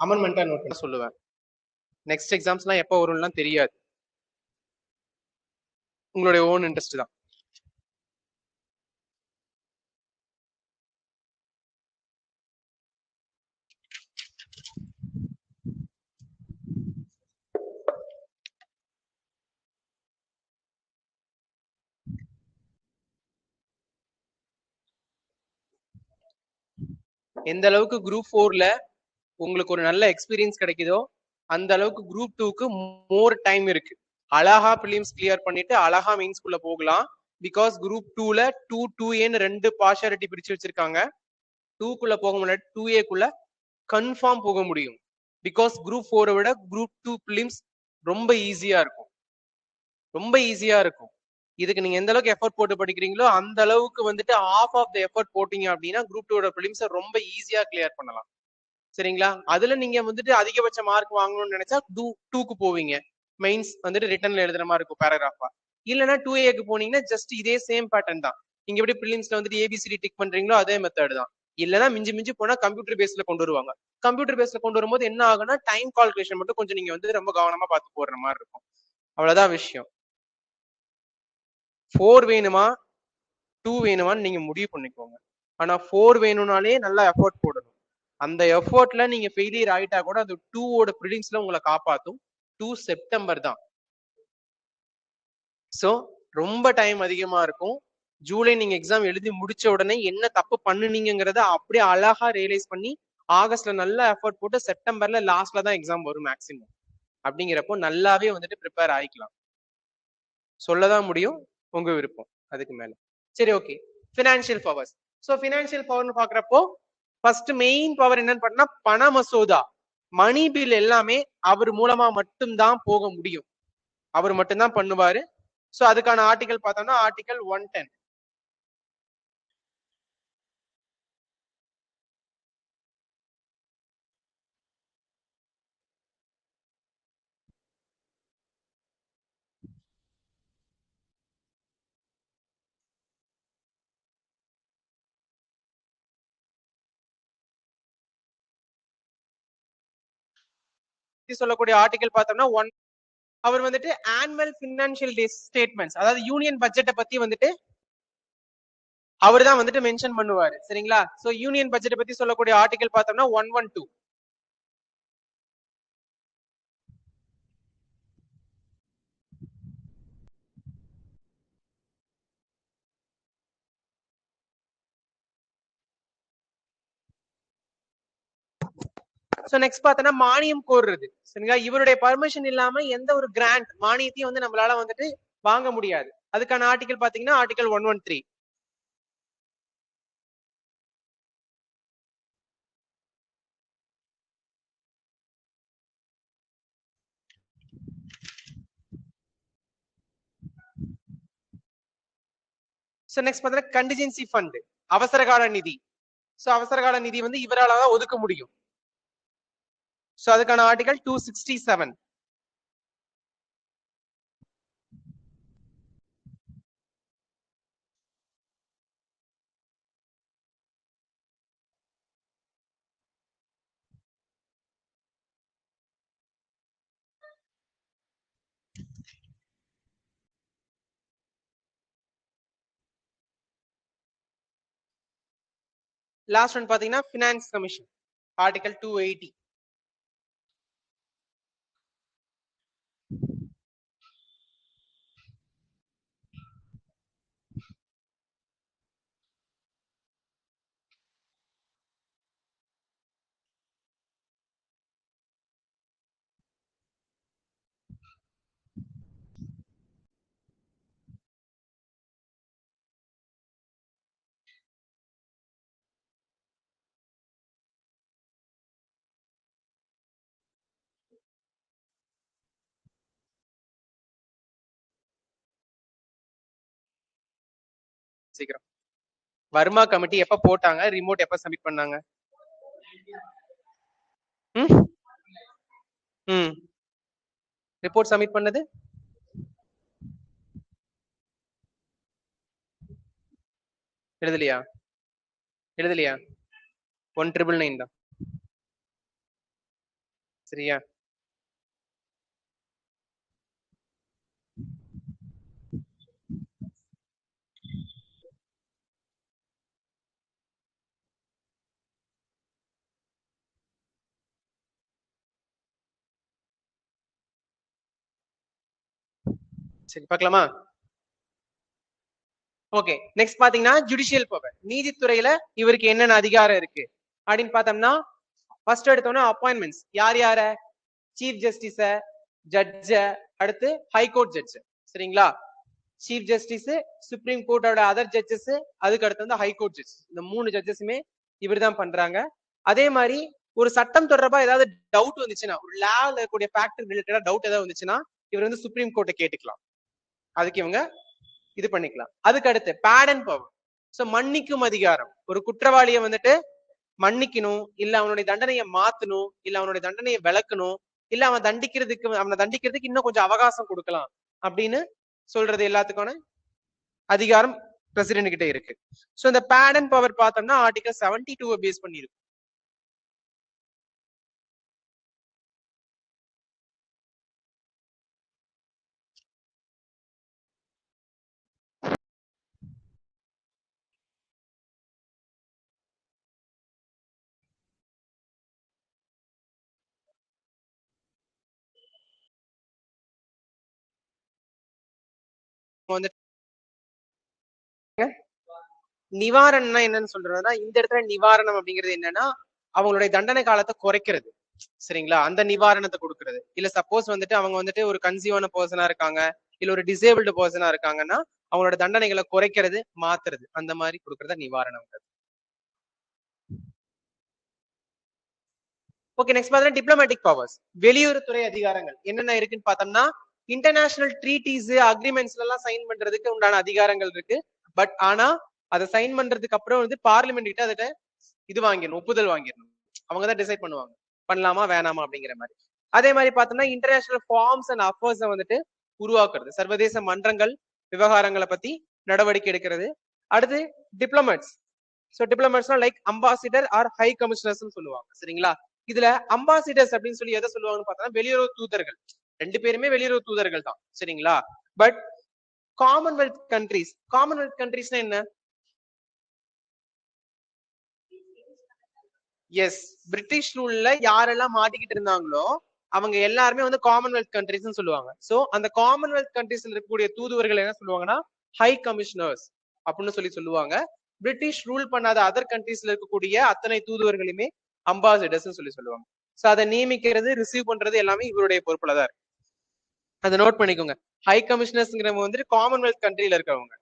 அமெண்ட்மெண்டா நோட் பண்ண சொல்லுவேன். நெக்ஸ்ட் எக்ஸாம்ஸ்லாம் எப்போ வரும்லாம் தெரியாது, உங்களுடைய ஓன் இன்ட்ரெஸ்ட் தான். எந்த அளவுக்கு குரூப் 4ல உங்களுக்கு ஒரு நல்ல எக்ஸ்பீரியன்ஸ் கிடைக்குதோ அந்த அளவுக்கு குரூப் 2க்கு மோர் டைம் இருக்கு. அழகா பிலிம்ஸ் கிளியர் பண்ணிட்டு அழகா மெயின்ஸ்குள்ள போகலாம். பிகாஸ் குரூப் 2ல 2A ரெண்டு பார்ஷாலிட்டி பிரிச்சு வச்சிருக்காங்க. 2க்குள்ள போக முடியாது, 2Aக்குள்ள கன்ஃபார்ம் போக முடியும். பிகாஸ் குரூப் 4 விட குரூப் 2 பிலிம்ஸ் ரொம்ப ஈஸியா இருக்கும். இதுக்கு நீங்க எந்த அளவுக்கு எஃபர்ட் போட்டு படிக்கிறீங்களோ அந்த அளவுக்கு வந்துட்டு ஆஃப் ஆஃப் த எஃபர்ட் போட்டீங்க அப்படின்னா குரூப் 2 பிலிம்ஸை ரொம்ப ஈஸியா கிளியர் பண்ணலாம். சரிங்களா? அதுல நீங்க வந்துட்டு அதிகபட்ச மார்க் வாங்கணும்னு நினைச்சா 2க்கு போவீங்க. மெயின்ஸ் வந்துட்டு ரிட்டன்ல எழுதுற மாதிரி இருக்கும் பேராகிராஃபா. இல்லைன்னா 2Aக்கு போனீங்கன்னா ஜஸ்ட் இதே சேம் பேட்டர்ன் தான். நீங்க எப்படி பிலிம்ஸ்ல வந்துட்டு ஏபிசிடி டிக் பண்றீங்களோ அதே மெத்தட் தான். இல்லைன்னா மிஞ்சி போனா கம்ப்யூட்டர் பேஸ்ல கொண்டு வருவாங்க. கம்ப்யூட்டர் பேஸ்ல கொண்டு வரும்போது என்ன ஆகும்னா டைம் கால்குலேஷன் மட்டும் கொஞ்சம் நீங்க வந்து ரொம்ப கவனமா பார்த்து போடுற மாதிரி இருக்கும். அவ்வளவுதான் விஷயம். 4 வேணுமா 2 வேணுமான்னு நீங்க முடிவு பண்ணிக்கோங்க. ஆனா 4 வேணும்னாலே நல்லா எஃபோர்ட் போடணும். அந்த எஃபோர்ட்ல நீங்க ஃபெயிலியர் ஆயிட்டா கூட அது 2ஓட ப்ரிலிம்ஸ்ல உங்களை காப்பாத்தும். 2 செப்டம்பர் தான். ஸோ ரொம்ப டைம் அதிகமா இருக்கும். ஜூலை நீங்க எக்ஸாம் எழுதி முடிச்ச உடனே என்ன தப்பு பண்ணுனீங்கிறத அப்படியே அழகா ரியலைஸ் பண்ணி ஆகஸ்ட்ல நல்லா எஃபோர்ட் போட்டு செப்டம்பர்ல லாஸ்ட்ல தான் எக்ஸாம் வரும் மேக்ஸிமம். அப்படிங்கிறப்போ நல்லாவே வந்துட்டு ப்ரிப்பேர் ஆயிக்கலாம். சொல்லதான் முடியும், உங்க விருப்பம் அதுக்கு மேல. சரி, okay. Financial powers. So financial பவர்னு பாக்குறப்போ ஃபர்ஸ்ட் மெயின் பவர் என்னன்னு பார்த்தா பண மசோதா, மணி பில் எல்லாமே அவர் மூலமா மட்டும்தான் போக முடியும். அவர் மட்டும்தான் பண்ணுவாரு. ஸோ அதுக்கான ஆர்டிகல் பார்த்தோம்னா ஆர்டிகல் 110. சொல்லக்கூடிய ஆர்டிகல் பார்த்தோம்னா அவர் வந்துட்டு ஆனுவல் பினான்சியல் ஸ்டேட்மெண்ட்ஸ், அதாவது யூனியன் பட்ஜெட்டை பத்தி வந்துட்டு அவர் தான் வந்துட்டு மென்ஷன் பண்ணுவாரு. சரிங்களா? சோ யூனியன் பட்ஜெட்டை பத்தி சொல்லக்கூடிய ஆர்டிகல் பார்த்தோம்னா 112. சோ நெக்ஸ்ட் பார்த்தோம்னா மானியம் கோருறது. சரிங்களா? இவருடைய பர்மிஷன் இல்லாம எந்த ஒரு கிராண்ட் மானியத்தையும் வந்து நம்மளால வந்துட்டு வாங்க முடியாது. அதுக்கான ஆர்டிகல் பாத்தீங்கன்னா ஆர்டிகல் 113. சோ நெக்ஸ்ட் பாத்தீங்கன்னா கண்டிஜென்சி ஃபண்ட், அவசரகால நிதி. சோ அவசரகால நிதி வந்து இவரால தான் ஒதுக்க முடியும். சோ அதுக்கான ஆர்டிகல் 267. லாஸ்ட் ஒன் பாத்தீங்கன்னா ஃபினான்ஸ் கமிஷன், ஆர்டிகல் 280. சீக்கிரம். வர்மா கமிட்டி எப்ப போட்டாங்க, ரிமோட் எப்ப சப்மிட் பண்ணாங்க? ரிப்போர்ட் சப்மிட் பண்ணது எழுதலையா? எழுதலையா? 1999 தான். சரியா? சரி பார்க்கலாமா? ஓகே, நெக்ஸ்ட் பாத்தீங்கன்னா ஜுடிஷியல் பவர், நீதித்துறையில இவருக்கு என்னென்ன அதிகாரம் இருக்கு அப்படின்னு பார்த்தோம்னா, ஃபர்ஸ்ட் எடுத்தோம்னா அப்பாயின்மெண்ட்ஸ். யார் யார? சீஃப் ஜஸ்டிஸ, ஜட்ஜ, அடுத்து ஹைகோர்ட் ஜட்ஜ். சரிங்களா? சீஃப் ஜஸ்டிஸ், சுப்ரீம் கோர்ட்டோட அதர் ஜட்ஜஸ், அதுக்கு அடுத்து வந்து ஹைகோர்ட் ஜட்ஜ். இந்த 3 ஜட்ஜஸுமே இவர் தான் பண்றாங்க. அதே மாதிரி ஒரு சட்டம் தொடர்பா ஏதாவது டவுட் வந்துச்சுன்னா, ஒரு லால இருக்கக்கூடிய ஃபேக்டர் ரிலேட்டடா டவுட் ஏதாவது வந்துச்சுன்னா, இவர் வந்து சுப்ரீம் கோர்ட்டை கேட்டுக்கலாம். அதுக்கு இவங்க இது பண்ணிக்கலாம். அதுக்கு அடுத்து பேடன் பவர். சோ மன்னிக்கும் அதிகாரம். ஒரு குற்றவாளியை வந்துட்டு மன்னிக்கணும், இல்ல அவனுடைய தண்டனையை மாத்தணும், இல்ல அவனுடைய தண்டனையை விளக்கணும், இல்ல அவனை தண்டிக்கிறதுக்கு இன்னும் கொஞ்சம் அவகாசம் கொடுக்கலாம் அப்படின்னு சொல்றது எல்லாத்துக்கான அதிகாரம் பிரசிடென்ட் கிட்ட இருக்கு. சோ இந்த பேடன் பவர் பார்த்தோம்னா ஆர்டிகல் 72 பேஸ் பண்ணி இருக்கு. வந்து நிவாரணம்னா என்னன்னு சொல்றதுன்னா, இந்த இடத்துல நிவாரணம் அப்படிங்கிறது என்னன்னா அவங்களுடைய தண்டனை காலத்தை குறைக்கிறது. சரிங்களா? அந்த நிவாரணத்தை கொடுக்கறது. இல்ல சப்போஸ் வந்துட்டு அவங்க வந்துட்டு ஒரு கன்சியூவான பர்சனா இருக்காங்க, இல்ல ஒரு டிசேபிள்டு பர்சனா இருக்காங்கன்னா அவங்களோட தண்டனைகளை குறைக்கிறது, மாத்துறது, அந்த மாதிரி கொடுக்கறத நிவாரணம். ஓகே, நெக்ஸ்ட் பாத்தீங்கன்னா டிப்ளமேட்டிக் பவர்ஸ், வெளியுறவுத்துறை அதிகாரங்கள் என்னென்ன இருக்குன்னு பார்த்தோம்னா, இன்டர்நேஷனல் ட்ரீட்டிஸ், அக்ரிமெண்ட்ஸ்ல எல்லாம் சைன் பண்றதுக்கு உண்டான அதிகாரங்கள் இருக்கு. பட் ஆனா அதை சைன் பண்றதுக்கு அப்புறம் வந்து பார்லிமெண்ட் கிட்ட அதை இது வாங்கிடணும், ஒப்புதல் வாங்கிடணும். அவங்க தான் டிசைட் பண்ணுவாங்க பண்ணலாமா வேணாமா அப்படிங்கிற மாதிரி. அதே மாதிரி பார்த்தோம்னா இன்டர்நேஷனல் ஃபார்ம்ஸ் அண்ட் அஃபேர்ஸ் வந்துட்டு உருவாக்குறது, சர்வதேச மன்றங்கள் விவகாரங்களை பத்தி நடவடிக்கை எடுக்கிறது. அடுத்து டிப்ளமேட்ஸ். சோ டிப்ளமேட்ஸ்னா like ambassador or high commissioners சொல்லுவாங்க. சரிங்களா? இதுல அம்பாசிடர்ஸ் அப்படின்னு சொல்லி எதை சொல்லுவாங்கன்னு பார்த்தா வெளியுறவு தூதர்கள். 2 பேருமே வெளியுறவு தூதர்கள் தான். சரிங்களா? பட் காமன்வெல்த் கண்ட்ரிஸ், காமன்வெல்த் கண்ட்ரிஸ்னா என்ன? எஸ், பிரிட்டிஷ் ரூல்ல யாரெல்லாம் மாட்டிக்கிட்டு இருந்தாங்களோ அவங்க எல்லாருமே வந்து காமன்வெல்த் கண்ட்ரிஸ் சொல்லுவாங்க. சோ அந்த காமன்வெல்த் கண்ட்ரிஸ்ல இருக்கக்கூடிய தூதுவர்கள் என்ன சொல்லுவாங்கன்னா ஹை கமிஷனர்ஸ் அப்படின்னு சொல்லி சொல்லுவாங்க. பிரிட்டிஷ் ரூல் பண்ணாத அதர் கண்ட்ரிஸ்ல இருக்கக்கூடிய அத்தனை தூதுவர்களுமே அம்பாசிடர்ஸ் சொல்லி சொல்லுவாங்க. சோ அதை நியமிக்கிறது, ரிசீவ் பண்றது எல்லாமே இவருடைய பொறுப்புல தான் இருக்கு. அதை நோட் பண்ணிக்கோங்க. ஹை கமிஷனர்ஸ்ங்கிறவங்க வந்துட்டு காமன்வெல்த் கண்ட்ரில இருக்கவங்க.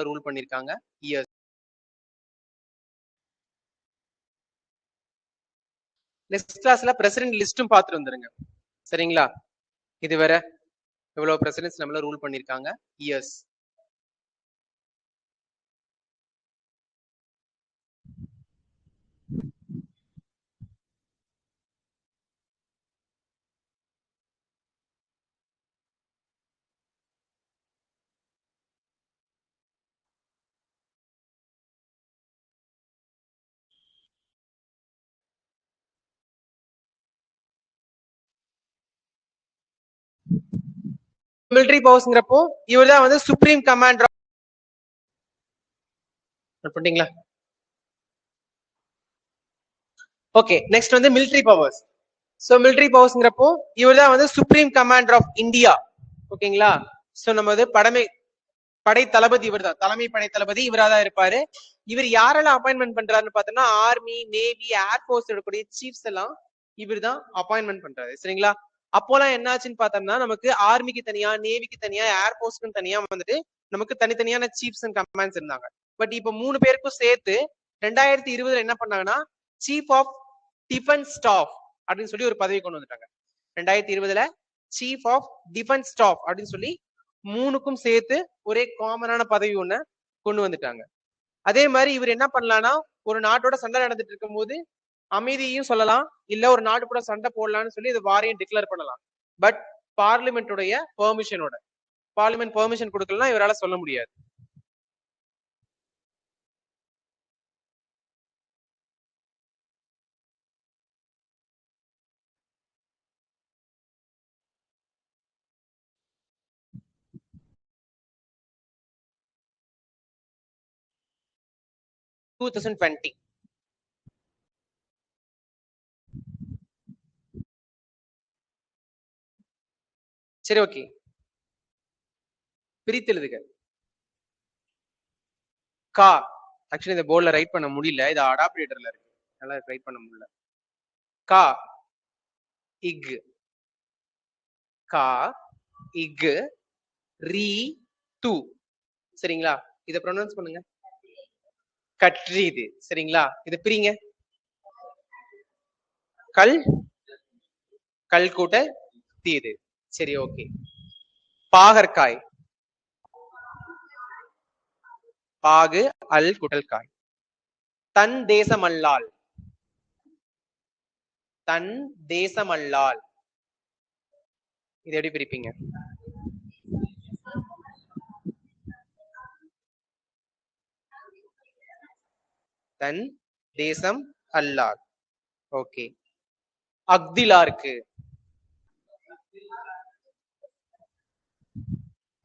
ரூல் பண்ணிருக்காங்க இயர்ஸ். நெக்ஸ்ட் கிளாஸ்ல பிரசிடென்ட் லிஸ்டும் பார்த்துட்டு வந்துருங்க. சரிங்களா? இது வேற எவ்வளவு பிரசிடென்ட்ஸ் நம்மள ரூல் பண்ணிருக்காங்க இயர்ஸ். மிலிட்டரி பவர்ஸ்ங்கிறப்போ இவர் தான் வந்து சுப்ரீம் கமாண்டர். பண்ணிட்டீங்களா? ஓகே, நெக்ஸ்ட் வந்து மிலிட்டரி பவர்ஸ். சோ மிலிட்டரி பவர்ஸ்ங்கிறப்போ இவர் தான் வந்து சுப்ரீம் கமாண்டர் ஆஃப் இந்தியா. ஓகேங்களா? சோ நம்ம வந்து படை தளபதி இவர் தான், தலைமை படை தளபதி இவரா தான் இருப்பாரு. இவர் யாரெல்லாம் அப்பாயின்மெண்ட் பண்றாருன்னு பார்த்தோம்னா ஆர்மி, நேவி, ஏர்போர்ஸ் இருக்கக்கூடிய சீஃப்ஸ் எல்லாம் இவர் தான் அப்பாயின்மெண்ட் பண்றாரு. சரிங்களா? அப்போலாம் என்னாச்சுன்னு பார்த்தோம்னா நமக்கு ஆர்மிக்கு தனியா, நேவிக்கு தனியா, ஏர்போர்ஸ்க்கு தனியா வந்துட்டு நமக்கு தனித்தனியான சீஃப்ஸ் அண்ட் கமாண்ட்ஸ் இருந்தாங்க. பட் இப்போ 3 பேருக்கும் சேர்த்து 2020 என்ன பண்ணாங்கன்னா சீஃப் ஆஃப் டிஃபென்ஸ் ஸ்டாஃப் அப்படின்னு சொல்லி ஒரு பதவி கொண்டு வந்துட்டாங்க. 2020 சீஃப் ஆஃப் டிஃபென்ஸ் ஸ்டாஃப் அப்படின்னு சொல்லி 3க்கும் சேர்த்து ஒரே காமனான பதவி ஒண்ணு கொண்டு வந்துட்டாங்க. அதே மாதிரி இவர் என்ன பண்ணலாம்னா ஒரு நாட்டோட சண்டை நடந்துட்டு இருக்கும் போது அமைதியையும் சொல்லலாம், இல்ல ஒரு நாட்டு கூட சண்டை போடலாம்னு சொல்லி இது வாரையும் டிக்ளேர் பண்ணலாம். பட் பார்லிமெண்டோடைய பெர்மிஷனோட, பார்லிமெண்ட் பெர்மிஷன் கொடுக்கலாம் இவரால சொல்ல முடியாது. சரி, ஓகே, பிரித்து எழுதுக. கா ஆக்சுவலி இந்த போர்ட்ல ரைட் பண்ண முடியல, இது அடாப்டேட்டர்ல இருக்கு, நல்லா ரைட் பண்ண முடியல. கா இக், கா இக் ரீ டு. சரிங்களா? இத ப்ரொனவுன்ஸ் பண்ணுங்க. கற்றீது. சரிங்களா? இது பிரிங்க. கல், கல் கூட்டல் தீது. சரி, ஓகே. பாகற்காய், பாகு அல் கூட்டல் காய். தன் தேசமல்லால், தன் தேசமல்லால். இது எப்படி பிரிப்பீங்க? தன் தேசம் அல்லால். ஓகே. அக்திலாருக்கு,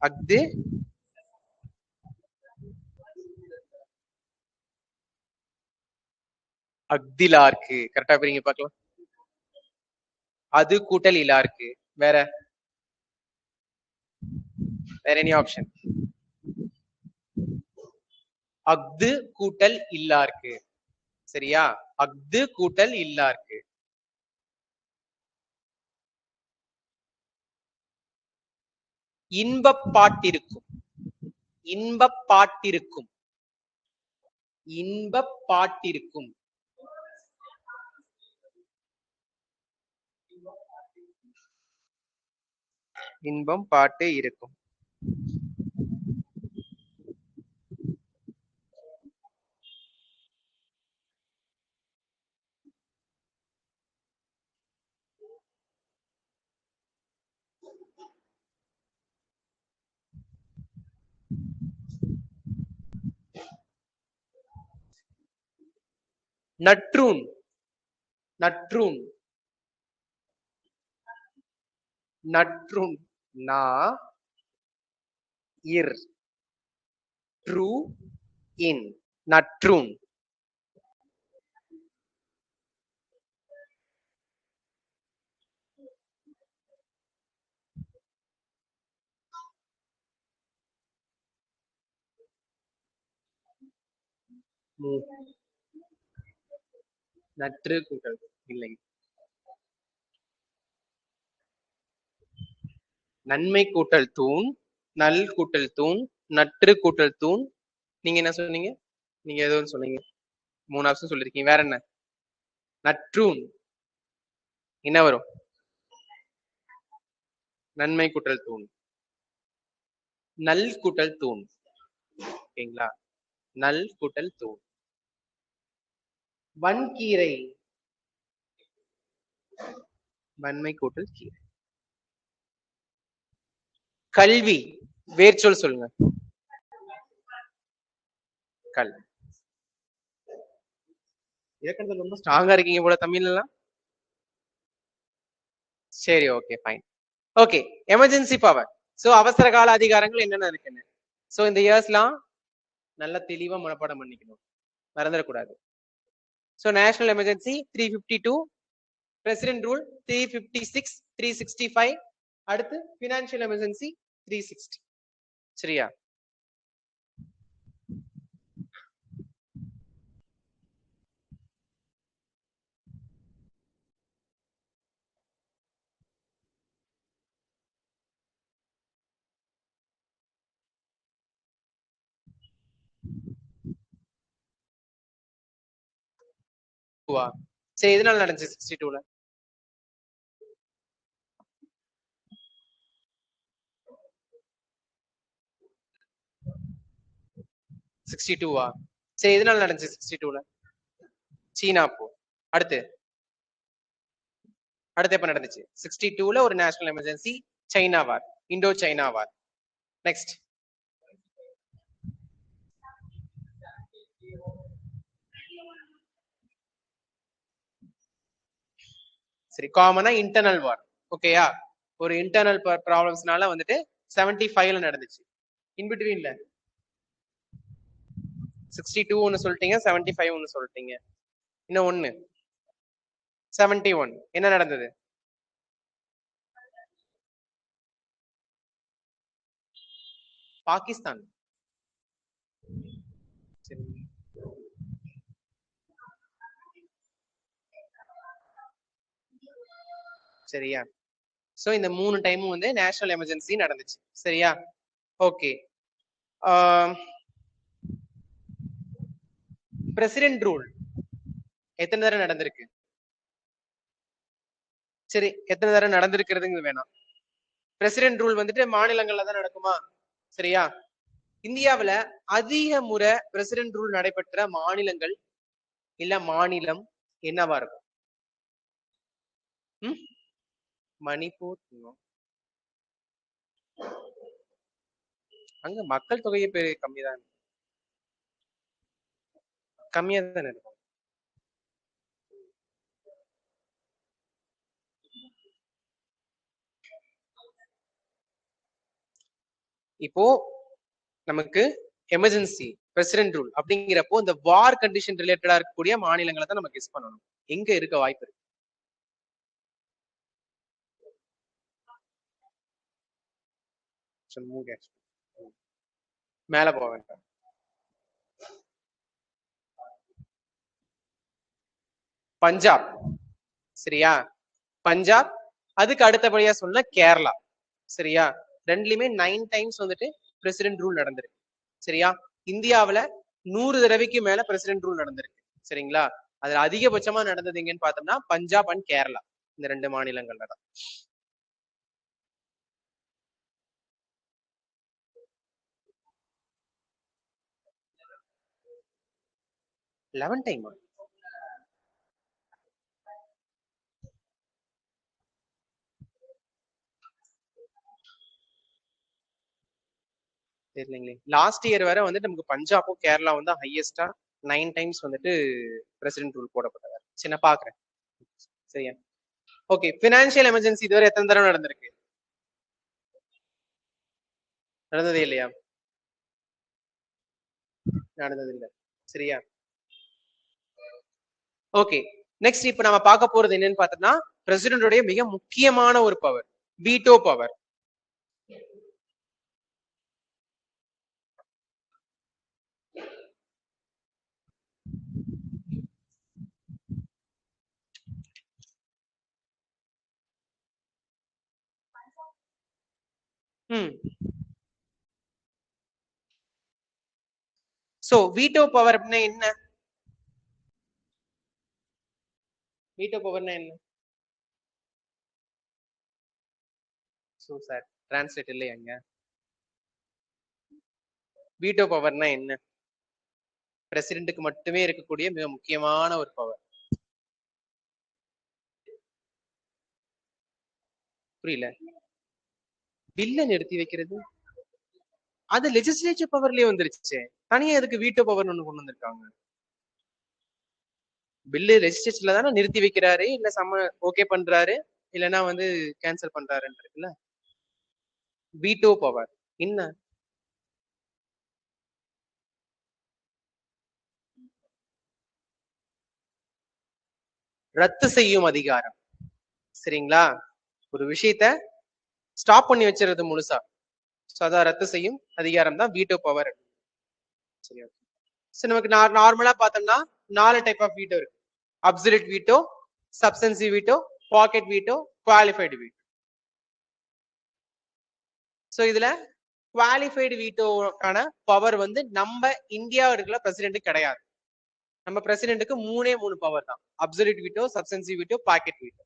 அக்து அக்திலாருக்கு. கரெக்டா பிரிங்க பார்க்கலாம். அது கூட்டல் இலாருக்கு. வேற வேற எனி ஆப்ஷன்? அக்து கூட்டல் இல்லாருக்கு. சரியா? அக்து கூட்டல் இல்லாருக்கு. இன்பப்பாட்டிருக்கும், இன்பப்பாட்டிருக்கும், இன்பப்பாட்டிருக்கும். இன்பம் பாட்டு இருக்கும். நற்றூன், நற்றூன், நற்றூன். நா இர் ட்ரூ இன், நற்றூன். நற்று கூட்டல் இல்லை. நன்மை கூட்டல் தூண், நல் கூட்டல் தூண், நற்று கூட்டல் தூண், நீங்க என்ன சொன்னீங்க? நீங்க ஏதோ ஒன்று சொன்னீங்க. 3 ஆப்ஷன் சொல்லிருக்கீங்க. வேற என்ன? நற்றூன். என்ன வரும்? நன்மை கூட்டல் தூண். நல் கூட்டல் தூண். ஓகேங்களா? நல் கூட்டல் தூண். வன்கீரை. வன்மை கூட்டல் கீரை. கல்வி. வேர்ச்சொல் சொல்லுங்க. கல். இலக்கணத்துல ரொம்ப ஸ்ட்ராங்கா இருக்கீங்க போல தமிழ்ல எல்லாம். சரி, okay, fine. Okay, emergency power. So அவசர கால அதிகாரங்கள் என்னென்ன இருக்குன்னு சோ இந்த இயர்ஸ்லாம் நல்லா தெளிவா மனப்பாடம் பண்ணிக்கணும், மறந்துடக்கூடாது. So national emergency 352, president rule 356, 365, அடுத்து பினான்சியல் எமர்ஜென்சி 360. சரியா? சரி, எதனால நடந்துச்சு 62ல? சரி, எதனால நடந்துச்சு 62ல? சீனா போ. அடுத்து அடுத்து எப்ப நடந்துச்சு? 62ல ஒரு நேஷனல் எமர்ஜென்சி, சைனா வார், இண்டோ சைனா வார். நெக்ஸ்ட் சரி, காமனா இன்டர்னல் வார். ஓகேயா? ஒரு இன்டர்னல் ப்ராப்ளம்ஸ்னால வந்துட்டு 75ல நடந்துச்சு. இன்பிட்வீன்ல 62 ஒன்னு சொல்லிட்டீங்க, 75 ஒன்னு சொல்லிட்டீங்க, இன்னும் ஒன்னு 71. என்ன நடந்தது? பாகிஸ்தான். சரியா? சோ இந்த 3 டைமும் வந்து நேஷனல் எமர்ஜென்சி நடந்துச்சு. சரியா? ஓகே. பிரசிடென்ட் ரூல் எத்தனை தடவை நடந்திருக்கு? சரி, எத்தனை தடவை நடந்திருக்கிறதுங்க வேணாம். பிரசிடென்ட் ரூல் வந்துட்டு மாநிலங்கள்ல தான் நடக்குமா? சரியா? இந்தியாவுல அதிக முறை பிரசிடென்ட் ரூல் நடைபெற்ற மாநிலங்கள் இல்ல மாநிலம் என்னவா இருக்கும்? மணிப்பூர். அங்க மக்கள் தொகையை கம்மிதான், கம்மியா தானே இருக்கும். இப்போ நமக்கு எமர்ஜென்சி பிரசிடென்ட் ரூல் அப்படிங்கிறப்போ இந்த வார் கண்டிஷன் ரிலேட்டடா இருக்கக்கூடிய மாநிலங்களை தான் நம்ம கெஸ் பண்ணணும். எங்க இருக்க வாய்ப்பு இருக்கு? மேல போக வேண்டாம். பஞ்சாப். சரியா? பஞ்சாப். அதுக்கு அடுத்தபடியா சொன்ன கேரளா. சரியா? ரெண்டுலயுமே 9 டைம்ஸ் வந்துட்டு பிரசிடென்ட் ரூல் நடந்திருக்கு. சரியா? இந்தியாவுல 100 தடவைக்கு மேல பிரசிடென்ட் ரூல் நடந்திருக்கு. சரிங்களா? அதுல அதிகபட்சமா நடந்தது எங்கன்னு பார்த்தோம்னா பஞ்சாப் அண்ட் கேரளா, இந்த 2 மாநிலங்கள்ல தான். 11 டைமா? தெரியலங்களே. லாஸ்ட் இயர் வரை வந்துட்டு நமக்கு பஞ்சாபும் கேரளாவும் தான் ஹையஸ்டா 9 டைம்ஸ் வந்துட்டு பிரசிடென்ட் ரூல் போடப்பட்டவர். சரி, நான் பாக்குறேன். சரியா? ஓகே, பினான்சியல் எமர்ஜென்சி இதுவரை எத்தனை தடவை நடந்திருக்கு? நடந்ததே இல்லையா? நடந்தது இல்லை. சரியா? ஓகே, நெக்ஸ்ட் இப்ப நம்ம பார்க்க போறது என்னன்னு பார்த்தோம்னா பிரசிடென்டோடைய மிக முக்கியமான ஒரு power, veto power. So veto power அப்படின்னா என்ன? வீட்டோ பவர்னா என்ன? சோ சார் டிரான்ஸ்லேட் இல்லையாங்க? வீட்டோ பவர்னா என்ன? பிரசிடென்ட்டுக்கு மட்டுமே இருக்கக்கூடிய மிக முக்கியமான ஒரு பவர். புரியல. பில்ல நிறுத்தி வைக்கிறது அது லெஜிஸ்லேட்டிவ் பவர்லயே வந்துருச்சு. தனியா எதுக்கு வீட்டோ பவர் ஒண்ணு கொண்டு வந்திருக்காங்க? பில்லு லெஜிஸ்லேச்சர்ல தானே நிறுத்தி வைக்கிறாரு, இல்ல ஓகே பண்றாரு, இல்லைன்னா வந்து கேன்சல் பண்றாருன்றதுல வீட்டோ பவர் என்ன? ரத்து செய்யும் அதிகாரம். சரிங்களா? ஒரு விஷயத்த ஸ்டாப் பண்ணி வச்சிருது முழுசா. அதான் ரத்து செய்யும் அதிகாரம் தான் வீட்டோ பவர். சரி, சோ நமக்கு நார்மலா பார்த்தோம்னா 4 டைப் ஆஃப் வீட்டோ இருக்கு. Absolute veto, substantive veto, pocket veto, qualified veto. So இதுல குவாலிஃபைடு வீட்டோக்கான பவர் வந்து நம்ம இந்தியாவில் இருக்கிற பிரசிடென்ட் கிடையாது. நம்ம பிரசிடென்ட்டுக்கு 3 பவர் தான். Absolute veto, substantive veto, pocket veto.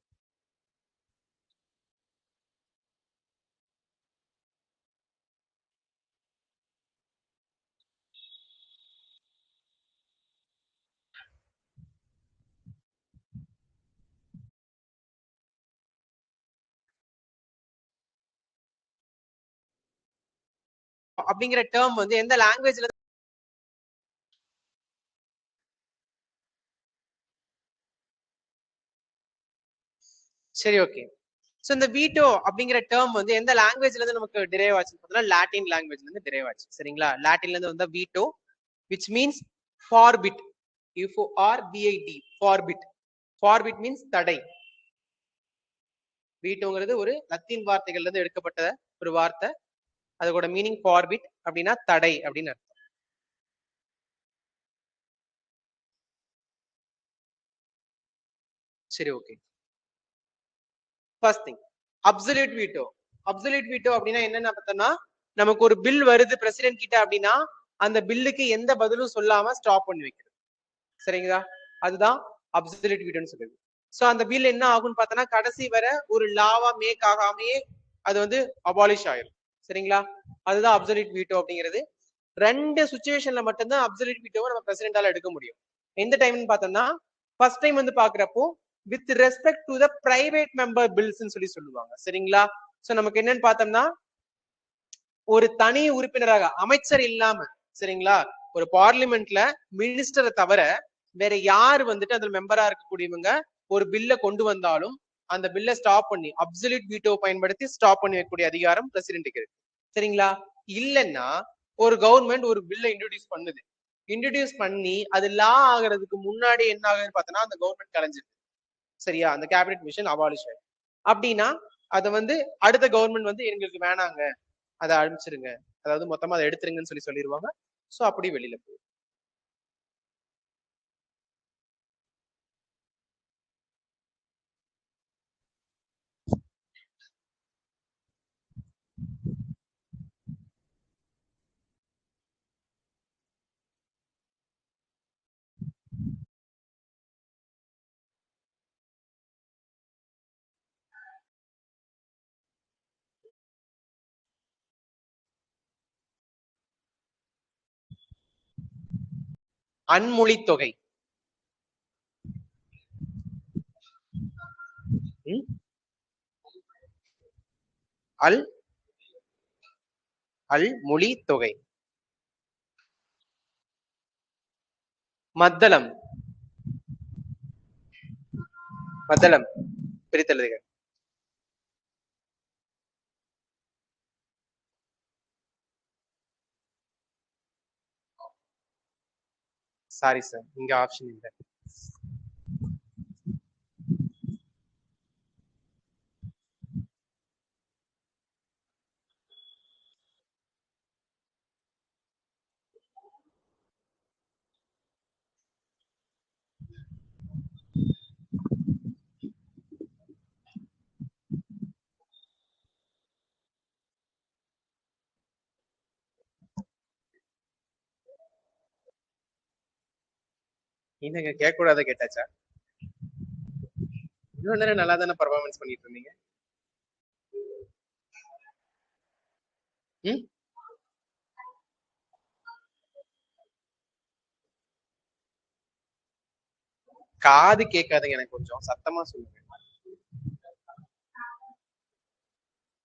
அப்படிங்கிற டேர்ம் வந்து எந்த லாங்குவேஜ்ல? சரி, ஓகே. சோ இந்த வீட்டோ அப்படிங்கிற டேர்ம் வந்து எந்த லாங்குவேஜ்ல இருந்து நமக்கு டிரைவ் ஆச்சுன்னு பார்த்தோம்னா லாட்டின் லாங்குவேஜ்ல இருந்து டிரைவ் ஆச்சு. சரிங்களா? லாட்டின்ல இருந்து வந்த veto which means forbid. FORBID forbid. forbid means தடை. வீட்டோங்கிறது ஒரு லத்தீன் வார்த்தைகள்ல இருந்து எடுக்கப்பட்ட ஒரு வார்த்தை. அதோட மீனிங் forbid அப்படின்னா தடை அப்படின்னு அர்த்தம். சரி, okay. First thing absolute veto. Absolute veto அப்படின்னா என்னன்னு பார்த்தோம்னா நமக்கு ஒரு பில் வருது பிரசிடென்ட் கிட்ட அப்படின்னா அந்த பில்லுக்கு எந்த பதிலும் சொல்லாம ஸ்டாப் பண்ணி வைக்கிறது. சரிங்களா? அதுதான் அப்சல்யூட் வீட்டோன்னு சொல்லுது. சோ அந்த பில் என்ன ஆகும்னு பார்த்தோம்னா கடைசி வர ஒரு லாவா மேக் ஆகாமையே அது வந்து அபாலிஷ் ஆயிரும். சரிங்களா? அதுதான் அப்சல்யூட் வீட்டோ அப்படிங்கிறது. 2 சுச்சுவேஷன்ல மட்டும்தான் அப்சல்யூட் வீட்டோவை நம்ம பிரசிடென்டால எடுக்க முடியும். எந்த டைம்னு பார்த்தோம்னா ஃபர்ஸ்ட் டைம் வந்து பாக்குறப்போ with respect to the private member bills சொல்லி சொல்லுவாங்க. சரிங்களா? சோ நமக்கு என்னன்னு பார்த்தோம்னா ஒரு தனி உறுப்பினராக அமைச்சர் இல்லாம, சரிங்களா, ஒரு பார்லிமெண்ட்ல மினிஸ்டரை தவிர வேற யார் வந்துட்டு அதுல மெம்பரா இருக்கக்கூடியவங்க ஒரு பில்ல கொண்டு வந்தாலும் அந்த பில்ல ஸ்டாப் பண்ணி அப்சல்யூட் வீட்டோ பயன்படுத்தி ஸ்டாப் பண்ணி வைக்கக்கூடிய அதிகாரம் பிரசிடென்ட்டுக்கு இருக்கு. சரிங்களா? இல்லைன்னா ஒரு கவர்மெண்ட் ஒரு பில்ல இன்ட்ரோடியூஸ் பண்ணுது, இன்ட்ரோடியூஸ் பண்ணி அது லா ஆகிறதுக்கு முன்னாடி என்ன ஆகுதுன்னு பார்த்தோம்னா அந்த கவர்மெண்ட் கலைஞ்சிருக்கு. சரியா? அந்த கேபினட் மிஷன் அபாலிஷ் ஆயிடும். அப்படின்னா அதை வந்து அடுத்த கவர்மெண்ட் வந்து எங்களுக்கு வேணாங்க, அதை அழிச்சிருங்க, அதாவது மொத்தமா அதை எடுத்துருங்கன்னு சொல்லிடுவாங்க. சோ அப்படி வெளியில போயிடும். அன்மொழி தொகை. அல் அல் மொழி தொகை. மத்தளம். மத்தளம் பிரித்தெழுதுக. சாரி சார், இங்க ஆப்ஷன் இல்லை. என்னங்க கேட்க கூடாத கேட்டாச்சா? இன்னும் நேரம் நல்லா தானே பர்ஃபார்மன்ஸ் பண்ணிட்டு இருந்தீங்க. ம் காது கேட்காதுங்க, எனக்கு கொஞ்சம் சத்தமா சொல்லுங்க.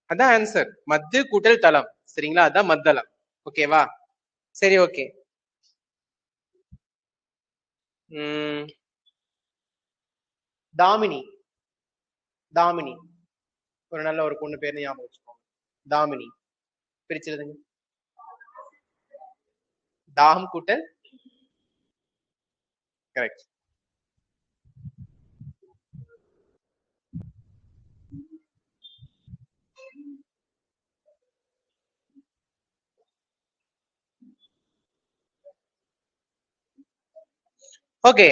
அதான் ஆன்சர். மத்து கூட்டல் தளம். சரிங்களா? அதான் மத்தளம். ஓகேவா? சரி, ஓகே. தாமினி. தாமினி ஒரு நல்ல ஒரு பொண்ணு பேர் ஞாபகம் வச்சுக்கோங்க. தாமினி பிரிச்சிருதுங்க. தாம் கூட்டல் கரெக்ட். ஓகே.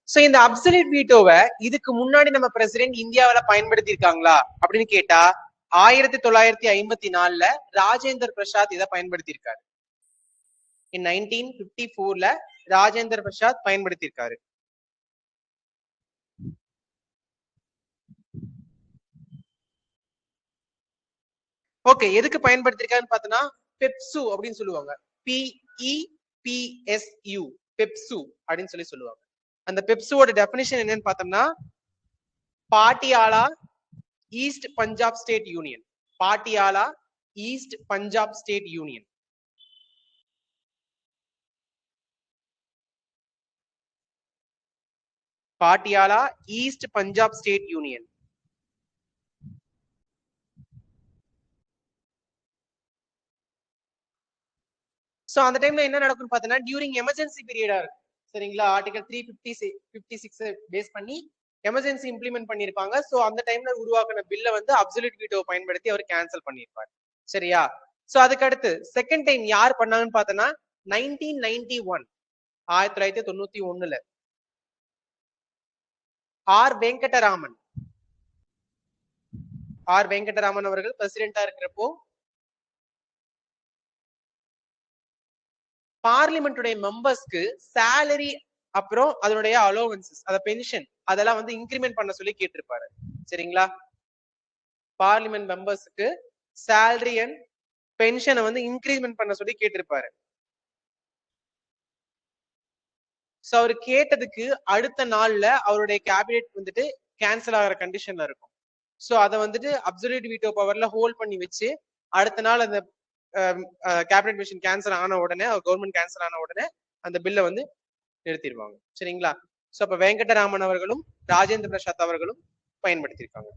சோ இந்த அப்சல்யூட் வீட்டோவை இதுக்கு முன்னாடி நம்ம பிரசிடென்ட் இந்தியாவில பயன்படுத்தி இருக்காங்களா அப்படின்னு கேட்டா 1954ல ராஜேந்தர் பிரசாத் இதை பயன்படுத்தி இருக்காரு. இன் 1954ல ராஜேந்தர் பிரசாத் பயன்படுத்தி இருக்காரு. ஓகே, எதுக்கு பயன்படுத்திருக்காருன்னு பார்த்தோன்னா பெப்சு அப்படின்னு சொல்லுவாங்க. PEPSU பெப்சு அப்படின்னு சொல்லுவாங்க. அந்த பெப்சுவோட டெபினிஷன் என்னன்னு பார்த்தோம்னா Patiala east Punjab state union. Patiala east Punjab state union. Patiala east Punjab state union. So அந்த டைம்ல என்ன நடக்கும்னு பார்த்தோன்னா டியூரிங் எமர்ஜென்சி பீரியடா இருக்கு. சரிங்களா? ஆர்டிகல் 356 பேஸ் பண்ணி எமர்ஜென்சி இம்ப்ளிமெண்ட் பண்ணிருப்பாங்க. சோ அந்த டைம்ல உருவாக்கின பில்ல வந்து அப்சல்யூட் வீட்டோ பயன்படுத்தி அவர் கேன்சல் பண்ணிருப்பாரு. சரியா? சோ அதுக்கு அடுத்து செகண்ட் டைம் யார் பண்ணாங்கன்னு பார்த்தோன்னா 1991 1991ல ஆர் வெங்கடராமன் அவர்கள் பிரசிடென்டா இருக்கிறப்போ பார்லிமெண்டுடைய மெம்பர்ஸ்க்கு சேலரி அப்புறம் அதனுடைய அலோவன்சஸ் அத பென்ஷன் அதெல்லாம் வந்து இன்கிரிமெண்ட் பண்ண சொல்லி கேட்டிருப்பாரு. சரிங்களா? பார்லிமெண்ட் மெம்பர்ஸ்க்கு சேலரி அண்ட் பென்ஷனை வந்து இன்கிரிமெண்ட் பண்ண சொல்லி கேட்டிருப்பாரு. சோ அவர் கேட்டதுக்கு அடுத்த நாள்ல அவருடைய கேபினெட் வந்துட்டு கேன்சல் ஆகிற கண்டிஷன்ல இருக்கும். சோ அதை வந்துட்டு அப்சல்யூட் வீட்டோ பவர்ல ஹோல்ட் பண்ணி வச்சு அடுத்த நாள் அந்த கேபினெட் மிஷன் கேன்சல் ஆன உடனே கவர்மெண்ட் கேன்சல் ஆன உடனே அந்த பில்லை வந்து நிறுத்திடுவாங்க. சரிங்களா? சோ அப்ப வெங்கடராமன் அவர்களும் ராஜேந்திர பிரசாத் அவர்களும் பயன்படுத்தியிருக்காங்க.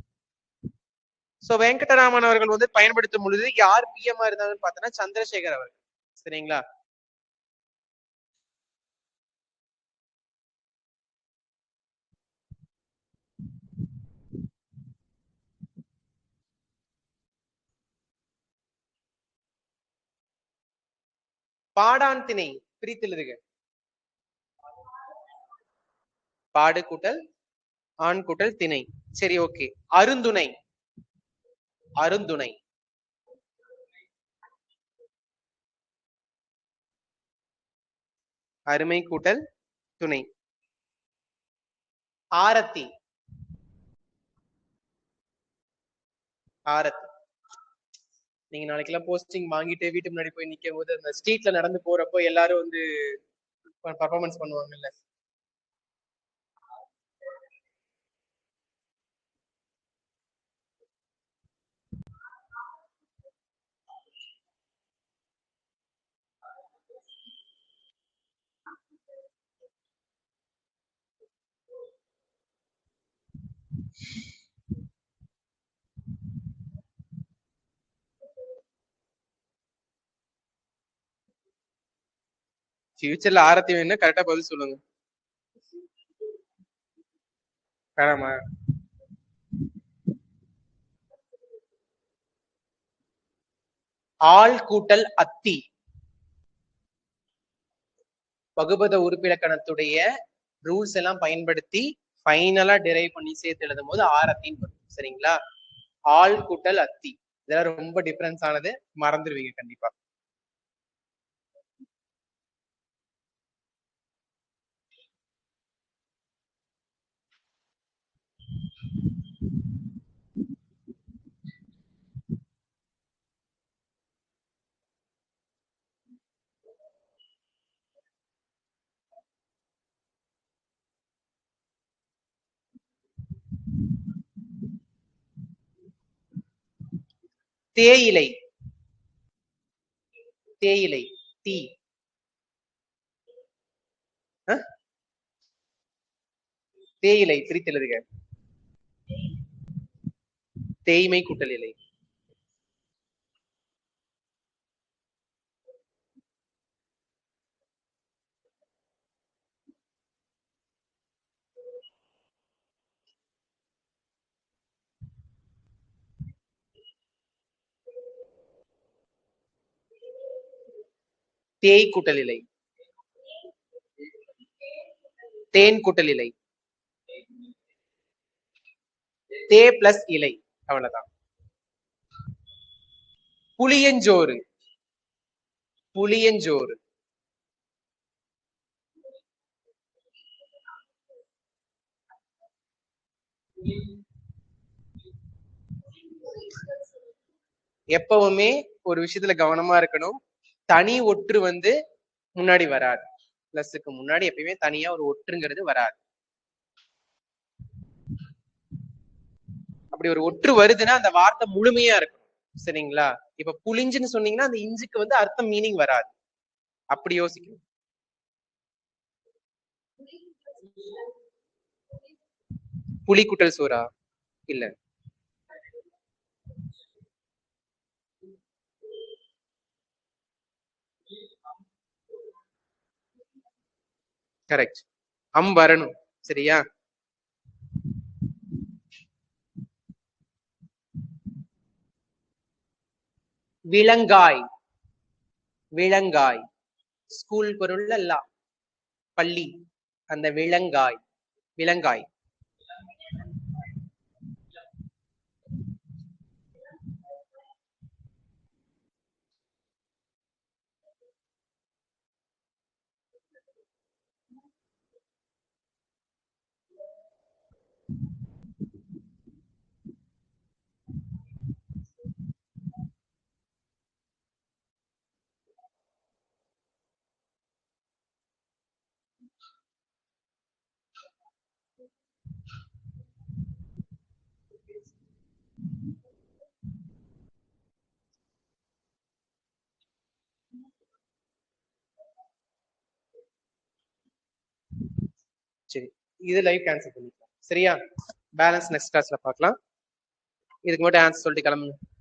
சோ வெங்கடராமன் அவர்கள் வந்து பயன்படுத்தும் பொழுது யார் பிஎம்ஆ இருந்தாங்கன்னு பார்த்தோன்னா சந்திரசேகர் அவர்கள். சரிங்களா? பாடான் திணை பிரித்தெழுதுக. பாடு கூட்டல் ஆண் கூட்டல் திணை. சரி, ஓகே. அருந்துணை. அருந்துணை அருமை கூட்டல் துணை. ஆரத்தி. ஆரத்தி நீங்க நாளைக்கு எல்லாம் போஸ்டிங் வாங்கிட்டு வீட்டு முன்னாடி போய் நிக்கும் போது அந்த ஸ்ட்ரீட்ல நடந்து போறப்போ எல்லாரும் வந்து பர்ஃபார்மன்ஸ் பண்ணுவாங்கல்ல. ஃபியூச்சர்ல ஆரத்தி வேணும்னா கரெக்டா பதில் சொல்லுங்க. வேணாமா? ஆள் கூட்டல் அத்தி. வகுபத உறுப்பிலக்கணத்துடைய ரூல்ஸ் எல்லாம் பயன்படுத்தி ஃபைனலா டிரைவ் பண்ணி சேர்த்து எழுதும் போது ஆரத்தின்னு வரும். சரிங்களா? ஆள் கூட்டல் அத்தி இதெல்லாம் ரொம்ப டிஃபரன்ஸ் ஆனது, மறந்துடுவீங்க கண்டிப்பா. தேயிலை தேயிலை டீ தேயிலை பிரித்தெழுதுக. தேய்மை கூட்டல் இலை. தேய் கூட்டல் இலை. தேன் கூட்டல் இலை. தே பிளஸ் இலை. அவ்வளவுதான். புளியஞ்சோறு புளியஞ்சோறு. எப்பவுமே ஒரு விஷயத்துல கவனமா இருக்கணும். தனி ஒற்று வந்து முன்னாடி வராது. பிளஸுக்கு முன்னாடி எப்பயுமே தனியா ஒரு ஒற்றுங்கிறது வராது. அப்படி ஒரு ஒற்று வருதுன்னா அந்த வார்த்தை முழுமையா இருக்கும். சரிங்களா? இப்ப புளிஞ்சுன்னு சொன்னீங்கன்னா அந்த இஞ்சுக்கு வந்து அர்த்தம் மீனிங் வராது. அப்படி யோசிக்கணும். புலி குட்டல் சோறா? இல்ல. கரெக்ட். வரணும். சரியா? விலங்காய் விலங்காய். ஸ்கூல் பொருள் அல்ல, பள்ளி. அந்த விலங்காய் விலங்காய். சரி, இது லைவ் கேன்சல் பண்ணிக்கலாம். சரியா? பேலன்ஸ் நெக்ஸ்ட் கிளாஸ்ல பார்க்கலாம். இதுக்கு மட்டும் ஆன்சர் சொல்லிட்டு கிளம்புங்க.